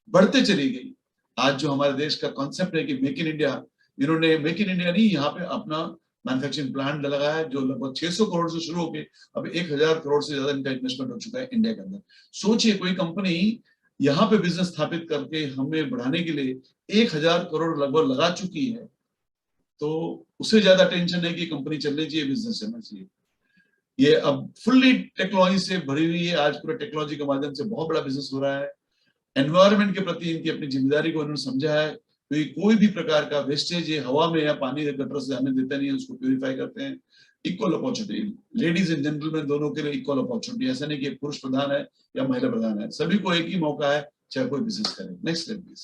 बढ़ते चली गई। आज जो हमारे देश का कॉन्सेप्ट है कि मेक इन इंडिया, इन्होंने मेक इन इंडिया नहीं, यहाँ पे अपना मैन्युफैक्चरिंग प्लांट लगाया है जो लगभग 600 करोड़ से शुरू होकर अब 1000 करोड़ से ज्यादा इनका इन्वेस्टमेंट हो चुका है इंडिया के अंदर। सोचिए कोई कंपनी यहाँ पे बिजनेस स्थापित करके हमें बढ़ाने के लिए 1000 करोड़ लगभग लगा चुकी है, तो उससे ज्यादा टेंशन है कि कंपनी चलनी चाहिए, बिजनेस चलना चाहिए। ये अब फुल्ली टेक्नोलॉजी से भरी हुई है। आज पूरे टेक्नोलॉजी के माध्यम से बहुत बड़ा बिजनेस हो रहा है। एनवायरमेंट के प्रति इनकी अपनी जिम्मेदारी को उन्होंने समझा है। तो कोई भी प्रकार का वेस्टेज ये हवा में या पानी गटर से हमें देते नहीं है, उसको प्यूरिफाई करते हैं। Equal opportunity, ladies and gentleman दोनों के लिए इक्वल अपॉर्चुनिटी। ऐसा नहीं कि पुरुष प्रधान है या महिला प्रधान है, सभी को एक ही मौका है, चाहे कोई बिजनेस करे। Next slide please.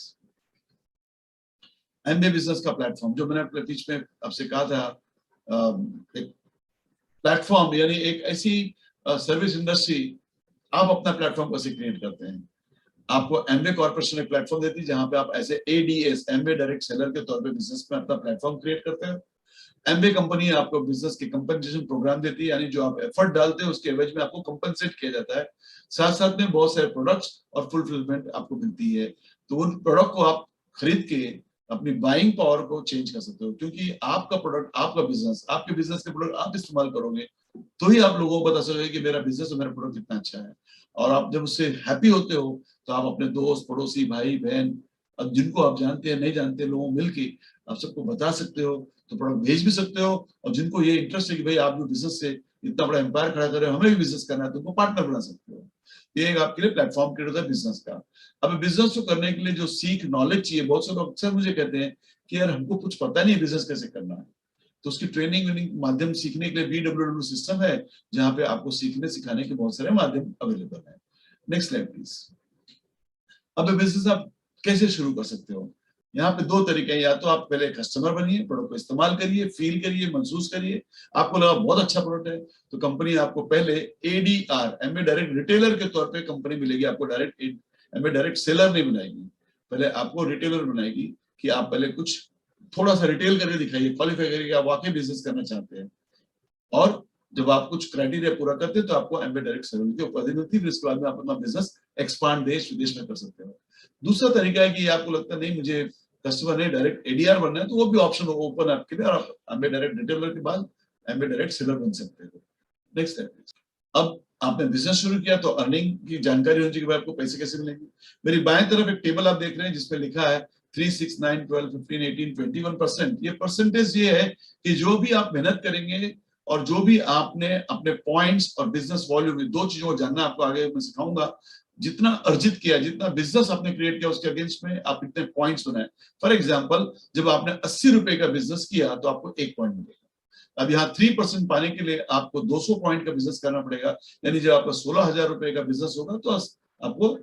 एमबे बिजनेस का प्लेटफॉर्म, जो मैंने अपने बीच में आपसे कहा था, एक प्लेटफॉर्म यानी एक ऐसी सर्विस इंडस्ट्री, आप अपना प्लेटफॉर्म कैसे क्रिएट करते हैं। आपको एमवे कॉर्पोरेशन एक प्लेटफॉर्म देती है जहां पे आप ऐसे एडीएस एमवे डायरेक्ट सेलर के तौर पे बिजनेस में अपना प्लेटफॉर्म क्रिएट करते हो। एमवे कंपनी आपको बिजनेस के कंपनसेशन प्रोग्राम देती है, यानी जो आप एफर्ट डालते हैं उसके एवज में आपको कंपनसेट किया जाता है। साथ साथ में बहुत सारे प्रोडक्ट्स और फुलफिलमेंट आपको मिलती है। तो उन प्रोडक्ट को आप खरीद के अपनी बाइंग पावर को चेंज कर सकते हो, क्योंकि आपका प्रोडक्ट, आपका बिजनेस, आपके बिजनेस के प्रोडक्ट आप इस्तेमाल करोगे तो ही आप लोगों को बता सकोगे कि मेरा बिजनेस और मेरा प्रोडक्ट कितना अच्छा है। और आप जब उससे हैप्पी होते हो तो आप अपने दोस्त, पड़ोसी, भाई बहन, अब जिनको आप जानते हैं नहीं जानते लोगों मिलके आप सबको बता सकते हो, तो प्रोडक्ट भेज भी सकते हो। और जिनको ये इंटरेस्ट है कि भाई आप जो बिजनेस से इतना बड़ा एम्पायर खड़ा कर रहे हो, हमें भी बिजनेस करना है, तो उनको पार्टनर बना सकते हो। ये एक आपके लिए प्लेटफॉर्म क्रिएट होता है बिजनेस का। अब बिजनेस को करने के लिए जो सीख, नॉलेज चाहिए, बहुत से लोग अक्सर मुझे कहते हैं कि यार हमको कुछ पता नहीं है बिजनेस कैसे करना है, तो उसकी ट्रेनिंग माध्यम सीखने के लिए BWW सिस्टम है, जहां पे आपको सीखने सिखाने के बहुत सारे माध्यम अवेलेबल है। Next slide please. अब बिजनेस आप कैसे शुरू कर सकते हो? यहाँ पे दो तरीके हैं, या तो आप पहले कस्टमर बनिए, प्रोडक्ट को इस्तेमाल करिए, फील करिए, महसूस करिए, आपको लगा बहुत अच्छा प्रोडक्ट है तो कंपनी आपको पहले ADR एमवे डायरेक्ट रिटेलर के तौर पे कंपनी मिलेगी, आपको डायरेक्ट एमवे डायरेक्ट सेलर नहीं बनाएगी, पहले आपको रिटेलर बनाएगी कि आप पहले कुछ थोड़ा सा रिटेल करके दिखाइए, क्वालिफाई करिए आप वाकई बिजनेस करना चाहते हैं। और जब आप कुछ क्राइटेरिया पूरा करते हैं तो आपको एमवे डायरेक्ट सेलर की उपाधि मिलती है, फिर इसके बाद में आप अपना बिजनेस एक्सपांड देश विदेश में कर सकते हो। दूसरा तरीका है कि आपको लगता है नहीं मुझे कस्टमर नहीं डायरेक्ट ADR बनना है, तो वो भी ऑप्शन ओपन है आपके लिए, और आप एमवे डायरेक्ट रिटेलर के बाद एमवे डायरेक्ट सेलर बन सकते हो। Next step please. अब आपने बिजनेस शुरू किया तो अर्निंग की जानकारी होने के बाद आपको पैसे कैसे मिलेंगे? मेरी बाएं तरफ एक टेबल आप देख रहे हैं जिसमें लिखा है 3, 6, 9, 12, 15, 18, 21%। ये परसेंटेज ये है कि जो भी आप मेहनत करेंगे और जो भी आपने अपने पॉइंट्स और बिजनेस वॉल्यूम, दो चीजों को जानना आपको आगे मैं सिखाऊंगा। जितना अर्जित किया, जितना बिजनेस आपने क्रिएट किया उसके अगेंस्ट में आप इतने पॉइंट्स बनाए। फॉर एग्जांपल जब आपने 80 रुपए का बिजनेस किया तो आपको 1 पॉइंट मिलेगा। अब यहाँ 3% पाने के लिए आपको 200 पॉइंट का बिजनेस करना पड़ेगा, यानी जब आपका 16,000 रुपए का बिजनेस होगा तो आपको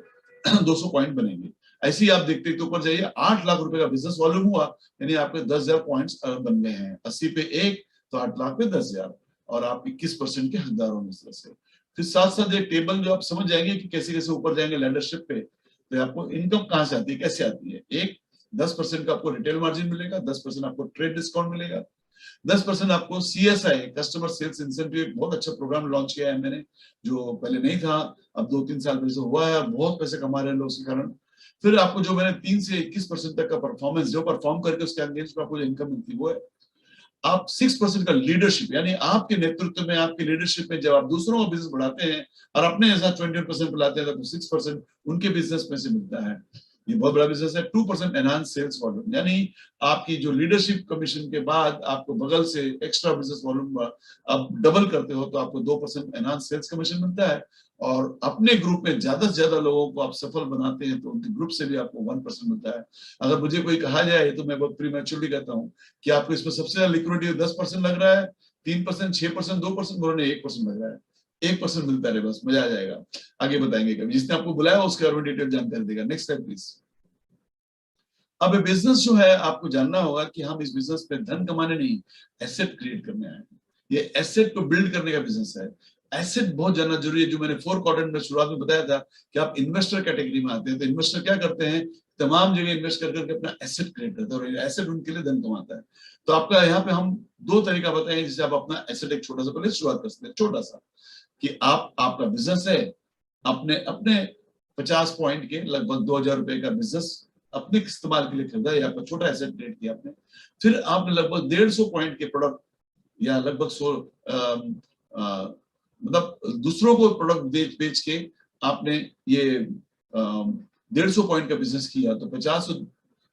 200 पॉइंट बनेंगे। ऐसे ही आप देखते तो ऊपर जाइए, 8 लाख रुपए का बिजनेस वॉल्यूम हुआ, यानी आपके 10,000 पॉइंट्स बन गए हैं। 80 पे 1 तो 8 लाख पे 10,000, और आप 21% के हकदार होंगे इस तरह से। फिर साथ साथ एक टेबल जो आप समझ जाएंगे कि कैसे कैसे ऊपर जाएंगे लैडरशिप पे, तो आपको इनकम कहां से आती है, कैसे आती है। एक 10% का आपको रिटेल मार्जिन मिलेगा, 10% आपको ट्रेड डिस्काउंट मिलेगा, 10% आपको CSI कस्टमर सेल्स इंसेंटिव, बहुत अच्छा प्रोग्राम लॉन्च किया है मैंने, जो पहले नहीं था, अब 2-3 साल पहले से हुआ है, बहुत पैसे कमा रहे हैं लोग इसके कारण। फिर आपको जो मैंने 3 से 21% तक का परफॉर्मेंस, जो परफॉर्म करके उसके अगेंस्ट में आपको जो इनकम मिलती है वो है। आप 6% का लीडरशिप, यानी आपके नेतृत्व में, आपके लीडरशिप में जब आप दूसरों का बिजनेस बढ़ाते हैं और अपने ऐसा 21% बुलाते हैं तो 6% उनके बिजनेस में से मिलता है। ये बहुत बड़ा बिजनेस है। 2% एनहांस सेल्स वॉल्यूम, यानी आपकी जो लीडरशिप कमीशन के बाद आपको बगल से एक्स्ट्रा बिजनेस वॉल्यूम आप डबल करते हो तो आपको 2% एनहांस सेल्स कमीशन मिलता है। और अपने ग्रुप में ज्यादा से ज्यादा लोगों को आप सफल बनाते हैं तो उनके ग्रुप से भी आपको 1% मिलता है। अगर मुझे कोई कहा जाए तो मैं बहुत प्रीमैच्योरली कहता हूँ कि आपको इसमें सबसे ज्यादा लिक्विडिटी 10% लग रहा है, 3%, 6%, 2%, उन्होंने 1% लग रहा है। 1% मिलता है, बस मजा आ जाएगा। आगे बताएंगे कभी, जिसने आपको बुलाया उसके बारे में डिटेल जानकारी देगा। Next slide please. अब बिजनेस जो है आपको जानना होगा कि हम इस बिजनेस पे धन कमाने नहीं, एसेट क्रिएट करने आए हैं। ये एसेट को बिल्ड करने का बिजनेस है। एसेट बहुत जानना जरूरी है। जो मैंने 4 क्वाड्रेंट में शुरुआत में बताया था कि आप इन्वेस्टर कैटेगरी में आते हैं, तो इन्वेस्टर क्या करते हैं, तमाम जगह इन्वेस्ट कर करके अपना एसेट क्रिएट करते हैं और एसेट उनके लिए धन कमाता है। तो आपका यहाँ पे हम 2 तरीका बताए जिससे आप अपना एसेट एक छोटा सा पहले शुरुआत कर सकते हैं। छोटा सा कि आपका बिजनेस है, अपने अपने 50 पॉइंट के लगभग 2,000 रुपए का बिजनेस अपने इस्तेमाल के लिए खरीदा, या आपका छोटा एसेट क्रिएट किया आपने। फिर आपने लगभग 150 पॉइंट के प्रोडक्ट या लगभग 100 मतलब दूसरों को प्रोडक्ट बेच के आपने ये 150 पॉइंट का बिजनेस किया, तो 50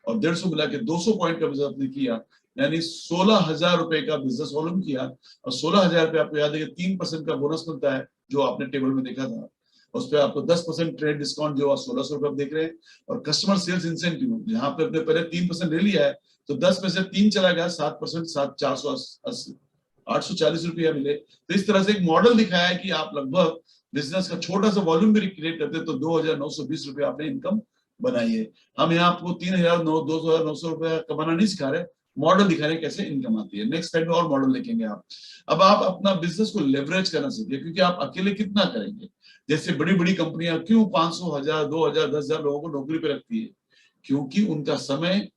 और 150 मिला के 200 पॉइंट का बिजनेस आपने किया, यानी 16,000 रुपए का बिजनेस वॉल्यूम किया। और 16,000 रुपए आपको याद है कि 3% का बोनस मिलता है जो आपने टेबल में देखा था। उस पर आपको 10% ट्रेड डिस्काउंट जो 1,600 रुपए आप देख रहे हैं, और कस्टमर सेल्स इंसेंटिव जहां पे आपने पहले 3% ले लिया है तो 10 में से 3 चला गया, 7%, 480, 840 रुपया मिले। तो इस तरह से एक मॉडल दिखाया है कि आप लगभग बिजनेस का छोटा सा वॉल्यूम भी क्रिएट करते हैं तो 2,920 रुपये आपने इनकम बनाई है। हम यहाँ आपको 2,900 रुपया कमाना नहीं सिखा रहे, मॉडल दिखा रहे हैं कैसे इनकम आती है। नेक्स्ट स्लाइड में और मॉडल देखेंगे आप। अब आप अपना बिजनेस को लेवरेज करना सीखिए, क्योंकि आप अकेले कितना करेंगे। जैसे बड़ी बड़ी कंपनियां क्यों 500, 1000, 2000, 10,000 लोगों को नौकरी पे रखती है? क्योंकि उनका समय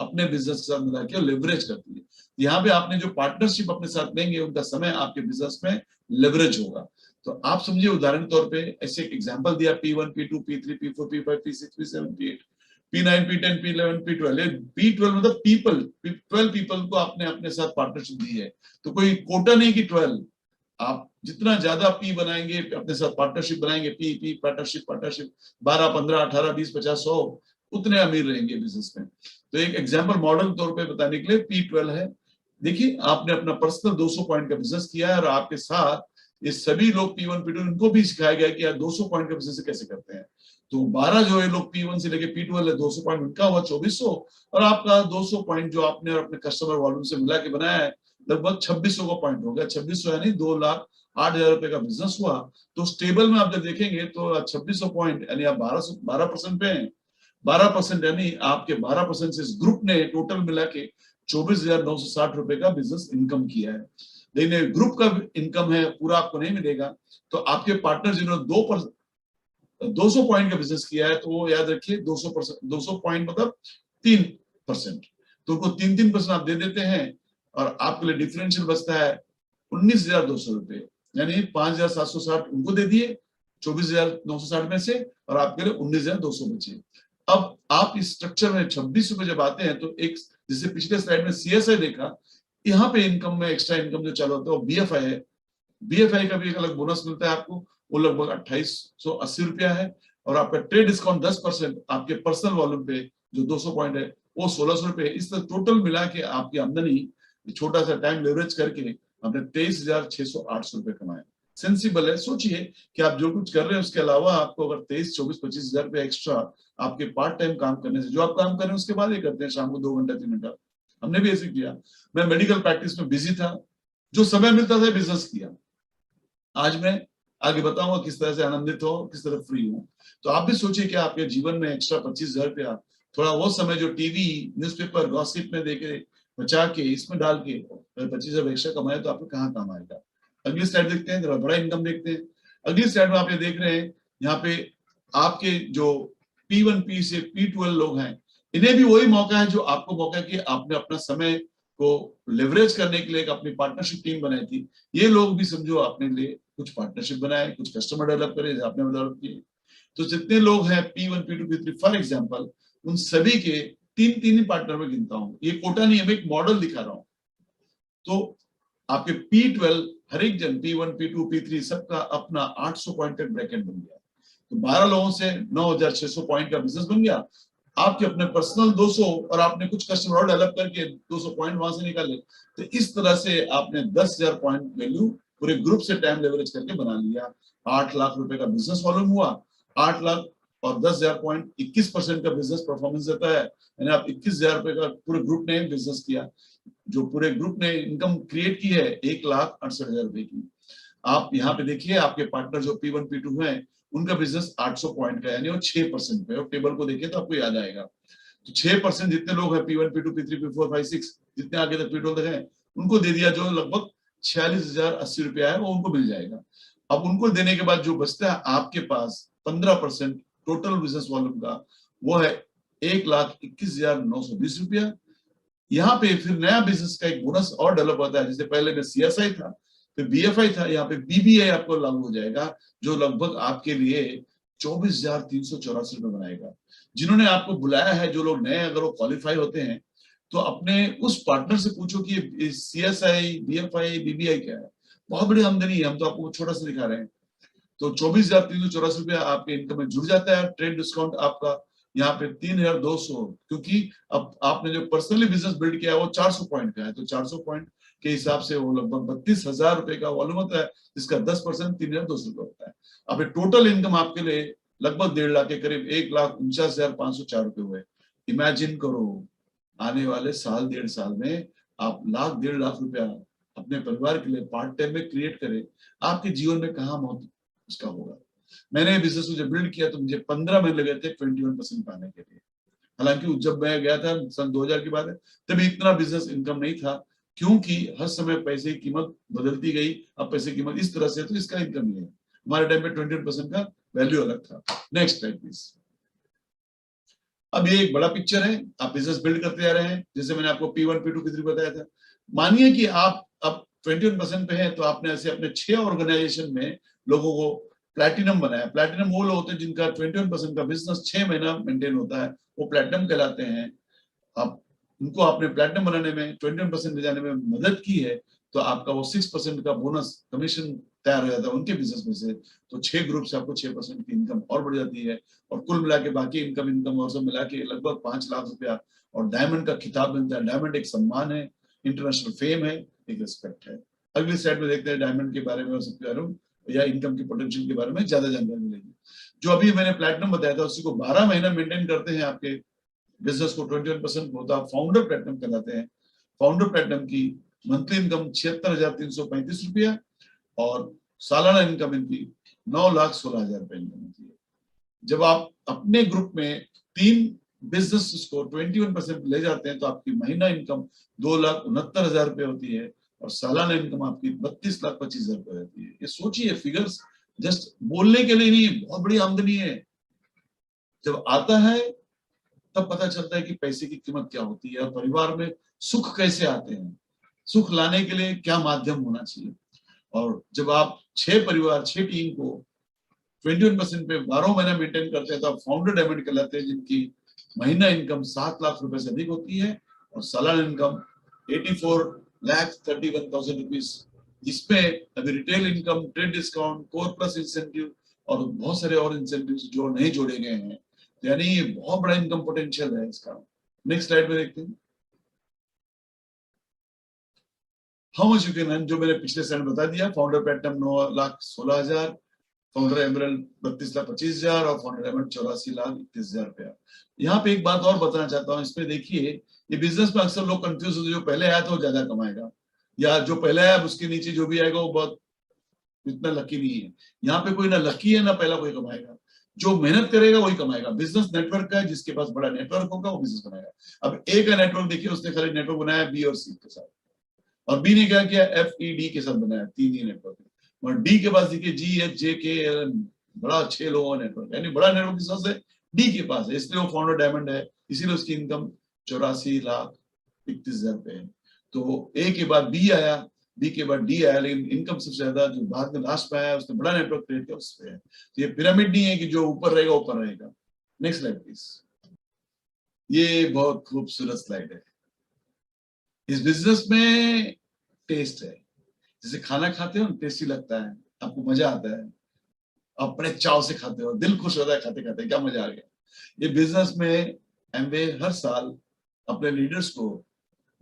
अपने बिजनेस के साथ मिला के लेवरेज करती है। यहाँ पे आपने जो पार्टनरशिप अपने साथ लेंगे, उनका समय आपके बिजनेस में लेवरेज होगा। तो आप समझिए, उदाहरण के तौर पे ऐसे एक एग्जांपल दिया, P1, P2, P3, P4, P5, P6, P7, P8, P9, P10, P11, P12। P12 मतलब पीपल, 12 पीपल को आपने अपने साथ पार्टनरशिप दी है। तो कोई कोटा नहीं कि 12, आप जितना ज्यादा पी बनाएंगे, अपने साथ पार्टनरशिप बनाएंगे, पी पार्टनरशिप 12, 15, 18, 20, 50, 100, उतने अमीर रहेंगे बिजनेस में। तो एक एग्जांपल मॉडल तौर पे बताने के लिए P12 है। देखिए, आपने अपना पर्सनल 200 पॉइंट का बिजनेस किया है और आपके साथ ये सभी लोग P1, P2, इनको भी सिखाया गया कि यार 200 पॉइंट का बिजनेस कैसे करते हैं। तो 12 जो है लोग P1 से लेके P12 है, 200 पॉइंट उनका हुआ 2400, और आपका 200 पॉइंट जो आपने अपने कस्टमर वॉल्यूम से मिला के बनाया है, लगभग 2600 का पॉइंट हो गया। 2600 यानी 2,08,000 रुपए का बिजनेस हुआ। तो स्टेबल में आप जब देखेंगे तो 2600 पॉइंट यानी आप 12% पे हैं। 12% यानी आपके 12% से इस ग्रुप ने टोटल मिला के 24,960 रुपए का बिजनेस इनकम किया है। लेकिन ग्रुप का इनकम है पूरा आपको नहीं मिलेगा। तो आपके पार्टनर जिन्होंने 200 पॉइंट का बिजनेस किया है, तो वो याद रखिए 200 पॉइंट मतलब 3%। तो उनको 3% आप दे देते हैं और आपके लिए डिफरेंशियल बचता है 19,200 रुपए, यानी 5,760 उनको दे दिए 24,960 में से, और आपके लिए 19,200 बचे। अब आप इस स्ट्रक्चर में 26 रुपए जब आते हैं, तो एक जैसे पिछले स्लाइड में CSI देखा, यहाँ पे इनकम में एक्स्ट्रा इनकम जो चालू होता है वो BFI है। BFI का भी एक अलग बोनस मिलता है आपको, वो लगभग 2880 रुपया है। और आपका ट्रेड डिस्काउंट 10% आपके पर्सनल वॉल्यूम पे जो 200 पॉइंट है वो 1600 रुपए। इस तरह टोटल मिला के आपकी आमदनी छोटा सा टाइम लेवरेज करके आपने 23,608 रुपए कमाए। सेंसिबल है। सोचिए कि आप जो कुछ कर रहे हैं उसके अलावा आपको अगर 23, 24, 25,000 रुपए एक्स्ट्रा आपके पार्ट टाइम काम करने से, जो आप काम कर रहे हैं उसके बाद ही करते हैं शाम को 2 घंटा 3 घंटा, हमने भी ऐसे किया। मैं मेडिकल प्रैक्टिस में बिजी था, जो समय मिलता था बिजनेस किया। आज मैं आगे बताऊंगा किस तरह से आनंदित हो, किस तरह फ्री हूं। तो आप भी सोचिए कि आपके जीवन में एक्स्ट्रा 25,000 रुपया, थोड़ा वो समय जो टीवी, न्यूज़पेपर, गॉसिप में देके बचा के इसमें डाल के 25,000 एक्स्ट्रा कमाए, तो आपको कहाँ काम आएगा। अगली स्लाइड देखते हैं, जरा बड़ा इनकम देखते हैं। अगली स्लाइड में आप ये देख रहे हैं, यहाँ पे आपके जो P1, P से P12 लोग हैं, इन्हें भी वही मौका है जो आपको मौका है कि आपने अपना समय को लेवरेज करने के लिए एक अपनी पार्टनरशिप टीम बनाई थी। ये लोग भी समझो अपने लिए कुछ पार्टनरशिप बनाए, कुछ कस्टमर डेवलप करे, आपने डेवलप किए। तो जितने लोग हैं P1, P2, P3 for example, उन सभी के 3 ही पार्टनर में गिनता हूं। ये कोटा नहीं है, मैं एक मॉडल दिखा रहा हूं। तो आपके P12 हर एक जन, P1, P2, P3 सबका अपना 800 पॉइंट तक ब्रैकेट बन गया। तो 12 लोगों से 9,600 पॉइंट का बिजनेस बन गया। आपके अपने पर्सनल 200 और आपने कुछ कस्टमर और डेवलप करके 200 पॉइंट वहां से निकाले। तो इस तरह से आपने 10,000 पॉइंट वैल्यू पूरे ग्रुप से टाइम लेवरेज करके बना लिया। 8 लाख रुपए का बिजनेस वॉल्यूम हुआ। 8 लाख और 10,000 पॉइंट 21% का बिजनेस परफॉर्मेंस देता है, यानी आप 21,000 रुपए का पूरे ग्रुप ने बिजनेस किया। जो पूरे ग्रुप ने इनकम क्रिएट की है 1,68,000 रुपए की। आप यहाँ पे देखिए, आपके पार्टनर जो P1, P2 हैं, उनका बिजनेस 800 पॉइंट का, यानी वो 6% पे। और टेबल को देखिए तो आपको याद आएगा। तो 6% जितने लोग हैं P1, P2, P3, P4, 5, 6 जितने आगे तक P12 तक हैं, उनको दे दिया, जो लगभग 46,080 रुपया है वो उनको मिल जाएगा। अब उनको देने के बाद जो बचता है आपके पास 15% टोटल बिजनेस वॉल्यूम का, वो है 1,21,920 रुपया। यहाँ पे फिर नया बिजनेस का एक बोनस और डेवलप होता है। जैसे पहले में CSI था, फिर BFI था, यहाँ पे BBI आपको लागू हो जाएगा, जो लगभग आपके लिए 24,384 रुपए बनाएगा। जिन्होंने आपको बुलाया है, जो लोग नए अगर वो क्वालिफाई होते हैं, तो अपने उस पार्टनर से पूछो कि CSI, BFI, BBI क्या है। बहुत बड़ी आमदनी है, हम तो आपको छोटा सा दिखा रहे हैं। तो 24,384 रुपया आपके इनकम में जुड़ जाता है। ट्रेड डिस्काउंट आपका यहाँ पे 3,200, क्योंकि अब आपने जो पर्सनली बिजनेस बिल्ड किया है वो 400 पॉइंट का है। तो 400 पॉइंट के हिसाब से वो लगभग 32,000 रुपए का वॉल्यूम होता है, जिसका 10% 3,200 रुपये होता है। अब टोटल इनकम आपके लिए लगभग 1.5 लाख के करीब 1,49,504 रुपए हुए। इमेजिन करो, आने वाले साल 1.5 साल में आप 1,00,000-1.5 लाख रुपया अपने परिवार के लिए पार्ट टाइम में क्रिएट करें, आपके जीवन में कहाँ मौत उसका होगा। मैंने बिजनेस जब बिल्ड किया तो मुझे 15 महीने लगे थे 21% पाने के लिए। हालांकि जब मैं गया था सन 2000 की बात है, तभी इतना बिजनेस इनकम नहीं था, क्योंकि हर समय पैसे की कीमत बदलती गई। अब पैसे की कीमत इस तरह से, तो इसका इनकम नहीं है। हमारे टाइम पे 21% का वैल्यू अलग था। Next slide please. अब ये एक बड़ा पिक्चर है, आप बिजनेस बिल्ड करते जा रहे हैं, जैसे मैंने आपको P1 P2 P3 बताया था। मानिए कि आप अब 21% पे हैं, तो आपने ऐसे अपने 6 ऑर्गेनाइजेशन में लोगों को प्लैटिनम बनाया। प्लैटिनम वो लोग होते हैं जिनका 21% का बिजनेस 6 महीना मेंटेन होता है, वो प्लैटिनम कहलाते हैं। आप उनको आपने प्लैटिनम बनाने में 21% ले जाने में मदद की है, तो आपका वो 6% का बोनस कमीशन तैयार हो जाता है उनके बिजनेस में से। तो 6 ग्रुप से आपको 6% की इनकम और बढ़ जाती है, और कुल मिला के बाकी इनकम और सब मिला के लगभग 5 लाख रुपया और डायमंड का खिताब मिलता है। डायमंड एक सम्मान है, इंटरनेशनल फेम है, एक रिस्पेक्ट है। अगली स्लाइड में देखते हैं डायमंड के बारे में और सबके बारे में, या इनकम की पोटेंशियल के बारे में ज्यादा जानकारी मिलेगी। जो अभी मैंने प्लैटिनम बताया था उसी को 12 महीना मेंटेन करते हैं आपके बिजनेस को 21% होता, फाउंडर प्लैटिनम कहलाते हैं। फाउंडर प्लैटिनम की मंथली इनकम 76,335 रुपया और सालाना इनकम इनकी 9,16,000 रुपए इनकम होती है। जब आप अपने ग्रुप में 3 बिजनेस को 21% ले जाते हैं तो आपकी महीना इनकम 2,69,000 रुपए होती है और सालाना इनकम आपकी 32,25,000 रुपए होती है। ये सोचिए, फिगर्स जस्ट बोलने के लिए नहीं, बहुत बड़ी आमदनी है। जब आता है तब पता चलता है कि पैसे की कीमत क्या होती है और परिवार में सुख कैसे आते हैं, सुख लाने के लिए क्या माध्यम होना चाहिए। और जब आप 6 टीम को 21% पे 12 महीना मेंटेन करते हैं तो आप फाउंडर डायमंड कहलाते हैं, जिनकी महीना इनकम 7 लाख रुपए से अधिक होती है और सालाना इनकम 84,31,000 रुपीज। इसमें अभी retail income, trade discount, core plus incentive और बहुत सारे और इंसेंटिव जो नहीं जोड़े गए हैं, यानी ये बहुत बड़ा इनकम पोटेंशियल है इसका। नेक्स्ट स्लाइड में देखते हैं how much you can earn. जो मैंने पिछले स्लाइड में बता दिया, फाउंडर प्लैटिनम 9,16,000, फाउंडर एमरल्ड 32,25,000 और फाउंडर डायमंड 84,31,000 रुपया। यहाँ पे एक बात और बताना चाहता हूँ, इसमें देखिए ये बिजनेस में अक्सर लोग कंफ्यूज होते हैं, जो पहले आया था वो ज्यादा कमाएगा, या जो पहले आया उसके नीचे जो भी आएगा वो बहुत इतना लकी नहीं है। यहाँ पे कोई ना लकी है ना पहला कोई कमाएगा, जो मेहनत करेगा वही कमाएगा। बिजनेस नेटवर्क का है, जिसके पास बड़ा नेटवर्क होगा वो बिजनेस बनाएगा। अब ए का नेटवर्क देखिए, उसने खाली नेटवर्क बनाया बी और सी के साथ, और बी ने क्या किया, FED के साथ बनाया, 3 ही नेटवर्क है। और डी के पास देखिए GHJKL, बड़ा 6 लोगों का नेटवर्क, यानी बड़ा नेटवर्क किस से डी के पास है, इसलिए वो फाउंडर डायमंड है, इसीलिए उसकी इनकम 84,31,000 रुपए है। तो ए के बाद बी आया, बी के बाद डी आया, लेकिन इनकम सबसे ज्यादा जो बाद में लास्ट में आया उसने बड़ा नेटवर्क क्रिएट किया, उस पे है। तो ये पिरामिड नहीं है कि जो ऊपर रहेगा ऊपर रहेगा। Next slide please. ये बहुत खूबसूरत स्लाइड है। इस बिजनेस में टेस्ट है, जैसे खाना खाते हो टेस्टी लगता है, आपको मजा आता है, आप बड़े चाव से खाते हो, दिल खुश होता है खाते खाते, क्या मजा आ गया। ये बिजनेस में एमवे हर साल अपने लीडर्स को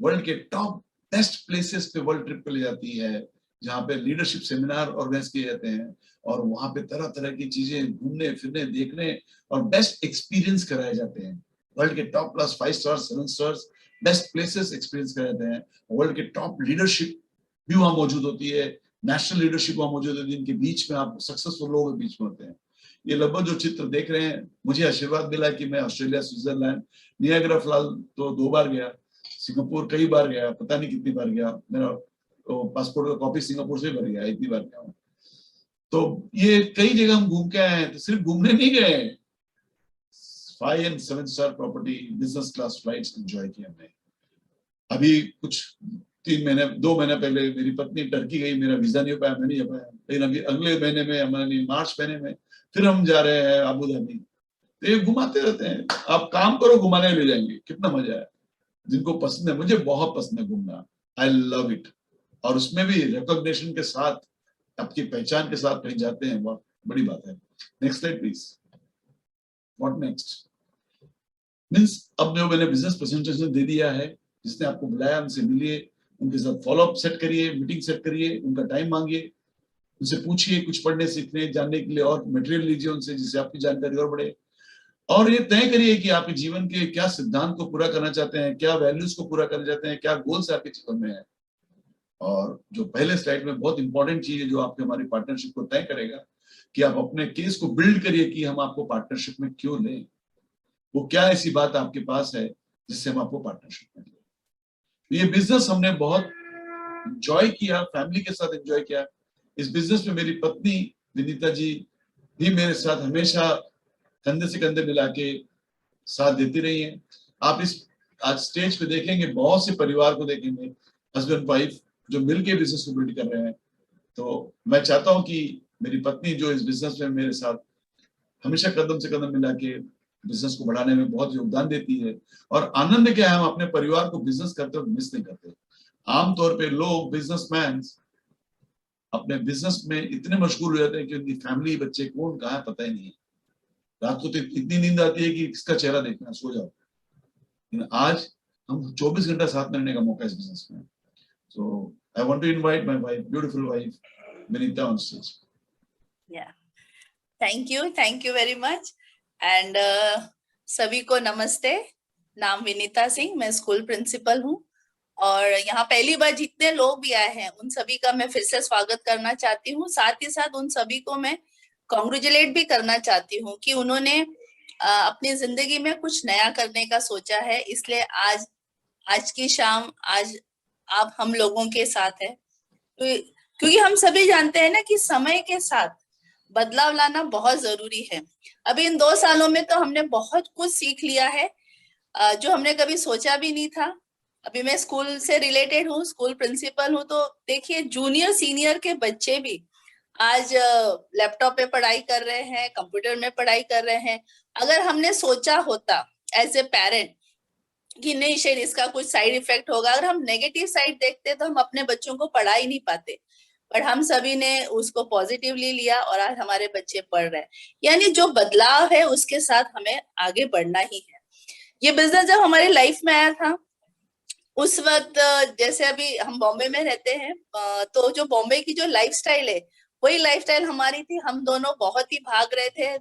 वर्ल्ड के टॉप बेस्ट प्लेसेस पे वर्ल्ड ट्रिप पे ले जाती है, जहाँ पे लीडरशिप सेमिनार ऑर्गेनाइज किए जाते हैं और वहां पे तरह तरह की चीजें घूमने फिरने देखने और बेस्ट एक्सपीरियंस कराए जाते हैं। वर्ल्ड के top class 5 stars 7 stars best places experience कराते हैं। वर्ल्ड के टॉप लीडरशिप भी वहां मौजूद होती है, नेशनल लीडरशिप वहां मौजूद होती है, जिनके बीच में आप सक्सेसफुल लोगों के बीच में होते हैं। ये लगभग जो चित्र देख रहे हैं, मुझे आशीर्वाद मिला कि मैं ऑस्ट्रेलिया, स्विट्जरलैंड, नियाग्रा फिलहाल तो 2 बार गया, सिंगापुर कई बार गया, पता नहीं कितनी बार गया, मेरा पासपोर्ट का कॉपी सिंगापुर से भर गया, इतनी बार गया हूँ। तो ये कई जगह हम घूम के आए हैं, तो सिर्फ घूमने नहीं गए, 5 and 7 star property, business class flights enjoy किया हमने। अभी कुछ 2 महीने पहले मेरी पत्नी टर्की गई, मेरा वीजा नहीं हो पाया, मैं नहीं जा पाया, लेकिन अभी अगले महीने में, हमारे मार्च महीने में फिर हम जा रहे हैं अबू धाबी। तो ये घुमाते रहते हैं, आप काम करो घुमाने ले जाएंगे, कितना मजा है। जिनको पसंद है, मुझे बहुत पसंद है घूमना, आई लव इट। और उसमें भी रिकॉग्निशन के साथ, आपकी पहचान के साथ कहीं जाते हैं, बहुत बड़ी बात है। Next slide please. What next means, अब जो मैंने बिजनेस प्रेजेंटेशन दे दिया है, जिसने आपको बुलाया उनसे मिलिए, उनके साथ फॉलोअप सेट करिए, मीटिंग सेट करिए, उनका टाइम मांगिए, उनसे पूछिए कुछ पढ़ने सीखने जानने के लिए, और मटेरियल लीजिए उनसे, जिससे आपकी जानकारी और बढ़े। और ये तय करिए कि आपके जीवन के क्या सिद्धांत को पूरा करना चाहते हैं, क्या वैल्यूज को पूरा करना चाहते हैं, क्या गोल्स आपके जीवन में है। और जो पहले स्लाइड में बहुत इंपॉर्टेंट चीज है, जो आपके हमारी पार्टनरशिप को तय करेगा, कि आप अपने केस को बिल्ड करिए कि हम आपको पार्टनरशिप में क्यों लें, वो क्या ऐसी बात आपके पास है जिससे हम आपको पार्टनरशिप में लें। ये बिजनेस हमने बहुत एंजॉय किया, फैमिली के साथ एंजॉय किया। इस बिजनेस में मेरी पत्नी विनीता जी भी मेरे साथ हमेशा कंधे से कंधे मिला के साथ देती रही हैं। आप इस आज स्टेज पे देखेंगे बहुत से परिवार को देखेंगे, हस्बैंड वाइफ जो मिलके बिजनेस को बिल्ड कर रहे हैं। तो मैं चाहता हूं कि मेरी पत्नी जो इस बिजनेस में मेरे साथ हमेशा कदम से कदम मिला के बिजनेस को बढ़ाने में बहुत योगदान देती है। और आनंद क्या है, हम अपने परिवार को बिजनेस करते हुए मिस नहीं करते। आमतौर पे लोग बिजनेसमैन अपने बिजनेस में इतने मशगूल हो जाते हैं कि उनकी फैमिली, बच्चे कौन कहाँ है पता ही नहीं है। रात को तो इतनी नींद आती है कि किसका चेहरा देखना, सो जाओ। लेकिन आज हम 24 घंटा साथ में रहने का मौका इस बिजनेस में। So I want to invite my wife, beautiful wife Vinita on stage. या thank you very much. And सभी को नमस्ते। नाम विनीता सिंह, मैं स्कूल प्रिंसिपल हूँ। और यहाँ पहली बार जितने लोग भी आए हैं उन सभी का मैं फिर से स्वागत करना चाहती हूँ। साथ ही साथ उन सभी को मैं कॉन्ग्रेचुलेट भी करना चाहती हूँ कि उन्होंने अपनी जिंदगी में कुछ नया करने का सोचा है। इसलिए आज की शाम आज आप हम लोगों के साथ है, क्योंकि हम सभी जानते हैं ना कि समय के साथ बदलाव लाना बहुत जरूरी है। अभी इन 2 सालों में तो हमने बहुत कुछ सीख लिया है जो हमने कभी सोचा भी नहीं था। अभी मैं स्कूल से रिलेटेड हूँ, स्कूल प्रिंसिपल हूँ, तो देखिए जूनियर सीनियर के बच्चे भी आज लैपटॉप पे पढ़ाई कर रहे हैं, कंप्यूटर में पढ़ाई कर रहे हैं। अगर हमने सोचा होता एज ए पेरेंट कि नहीं शायद इसका कुछ साइड इफेक्ट होगा, अगर हम नेगेटिव साइड देखते तो हम अपने बच्चों को पढ़ा ही नहीं पाते। पर हम सभी ने उसको पॉजिटिवली लिया और आज हमारे बच्चे पढ़ रहे हैं। यानी जो बदलाव है उसके साथ हमें आगे बढ़ना ही है। ये बिजनेस जब हमारी लाइफ में आया था उस वक्त, जैसे अभी हम बॉम्बे में रहते हैं, तो जो बॉम्बे की जो लाइफस्टाइल है वही लाइफस्टाइल हमारी थी। हम दोनों बहुत ही भाग रहे थे,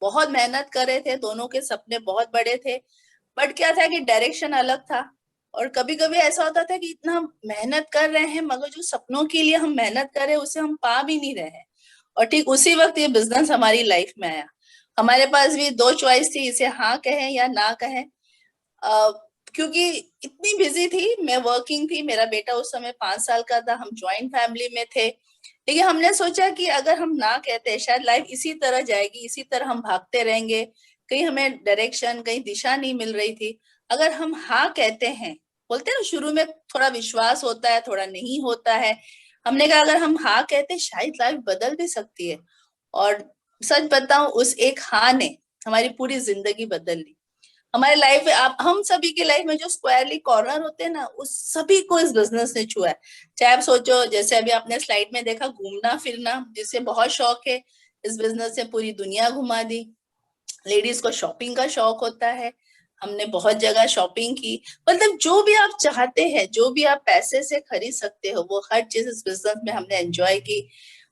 बहुत मेहनत कर रहे थे, दोनों के सपने बहुत बड़े थे। बट क्या था कि डायरेक्शन अलग था। और कभी कभी ऐसा होता था कि इतना मेहनत कर रहे हैं मगर जो सपनों के लिए हम मेहनत कर रहे हैं उसे हम पा भी नहीं रहे हैं। और ठीक उसी वक्त ये बिजनेस हमारी लाइफ में आया। हमारे पास भी 2 चॉइस थी, इसे हाँ कहें या ना कहें। क्योंकि इतनी बिजी थी, मैं वर्किंग थी, मेरा बेटा उस समय 5 साल का था, हम जॉइंट फैमिली में थे। लेकिन हमने सोचा कि अगर हम ना कहते शायद लाइफ इसी तरह जाएगी, इसी तरह हम भागते रहेंगे, कहीं हमें डायरेक्शन, कहीं दिशा नहीं मिल रही थी। अगर हम हाँ कहते हैं, बोलते हैं ना शुरू में थोड़ा विश्वास होता है, थोड़ा नहीं होता है। हमने कहा अगर हम हाँ कहते शायद लाइफ बदल भी सकती है। और सच बताऊं, उस एक हाँ ने हमारी पूरी जिंदगी बदल ली। हमारे लाइफ में आप हम सभी की लाइफ में जो स्क्वायरली कॉर्नर होते हैं ना, उस सभी को इस बिजनेस ने छुआ है। चाहे आप सोचो, जैसे अभी आपने स्लाइड में देखा, घूमना फिरना जिसे बहुत शौक है, इस बिजनेस से पूरी दुनिया घुमा दी। लेडीज को शॉपिंग का शौक होता है, हमने बहुत जगह शॉपिंग की। मतलब जो भी आप चाहते हैं, जो भी आप पैसे से खरीद सकते हो, वो हर चीज इस बिजनेस में हमने एंजॉय की।